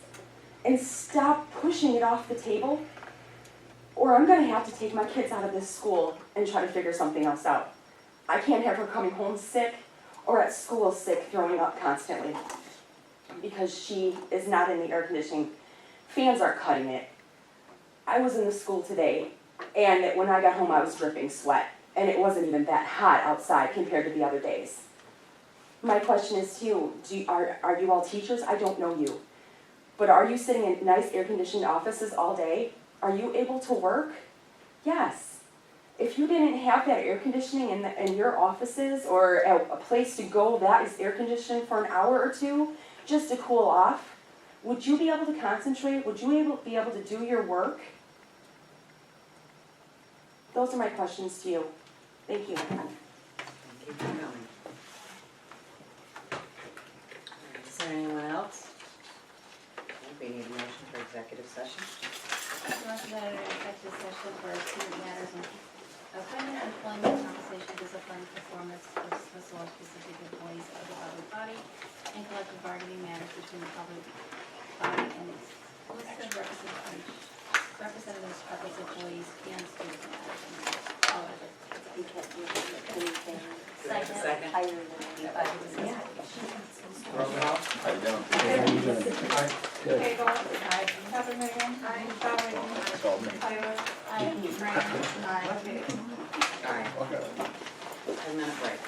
and stop pushing it off the table, or I'm gonna have to take my kids out of this school and try to figure something else out. I can't have her coming home sick or at school sick, throwing up constantly because she is not in the air conditioning. Fans are cutting it. I was in the school today, and when I got home I was dripping sweat, and it wasn't even that hot outside compared to the other days. My question is to you, are you all teachers? I don't know you. But are you sitting in nice air-conditioned offices all day? Are you able to work? Yes. If you didn't have that air conditioning in your offices or a place to go that is air conditioned for an hour or two just to cool off, would you be able to concentrate? Would you be able to do your work? Those are my questions to you. Thank you. Thank you for coming. Is there anyone else? We need a motion for executive session. Representative executive session for student matters and appointment, employment, compensation, discipline, performance, or dismissal of specific employees of the public body, and collective bargaining matters between the public body and its listed representatives, public employees, and student matters. You can't do anything. Second. Roll call. Cable. Peppermint. Tyler. Brandon. Aye. 10-minute break.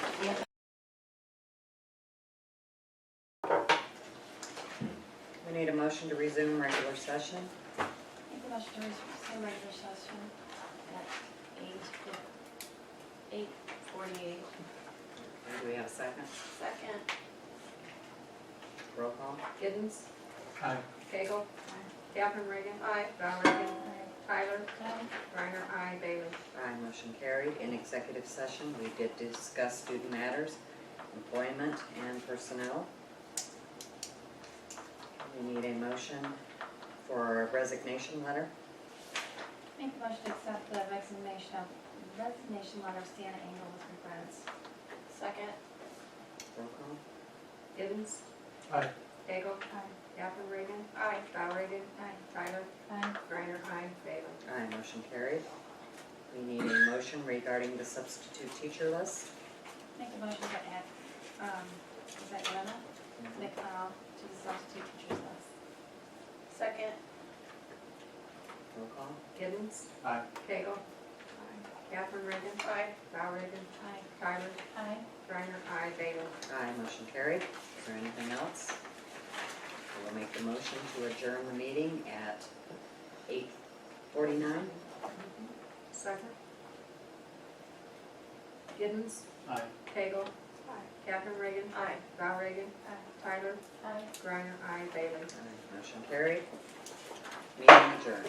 We need a motion to resume regular session. Make a motion to resume regular session at 8:48. Do we have a second? Second. Roll call. Giddens, Aye. Cagle, Captain Reagan, Aye. Val Reagan, Tyler, Aye. Reiner, aye, Bailey. Aye, motion carried. In executive session, we did discuss student matters, employment, and personnel. We need a motion for a resignation letter. Make a motion to accept the resignation letter of Santa Engel with regrets. Second. Roll call. Giddens, Aye. Cagle, Aye. Captain Reagan, Aye. Val Reagan, Aye. Tyler, Aye. Reiner, aye, Bailey. Aye, motion carried. We need a motion regarding the substitute teacher list. Make a motion to add, is that Lena? Nick, to the substitute teachers list. Second. Roll call. Giddens, Aye. Cagle, Captain Reagan, Aye. Val Reagan, Aye. Tyler, Aye. Reiner, aye, Bailey. Aye, motion carried. Is there anything else? We'll make the motion to adjourn the meeting at 8:49. Second. Giddens, Aye. Cagle, Captain Reagan, Aye. Val Reagan, Aye. Tyler, Aye. Reiner, aye, Bailey. Aye, motion carried. Meeting adjourned.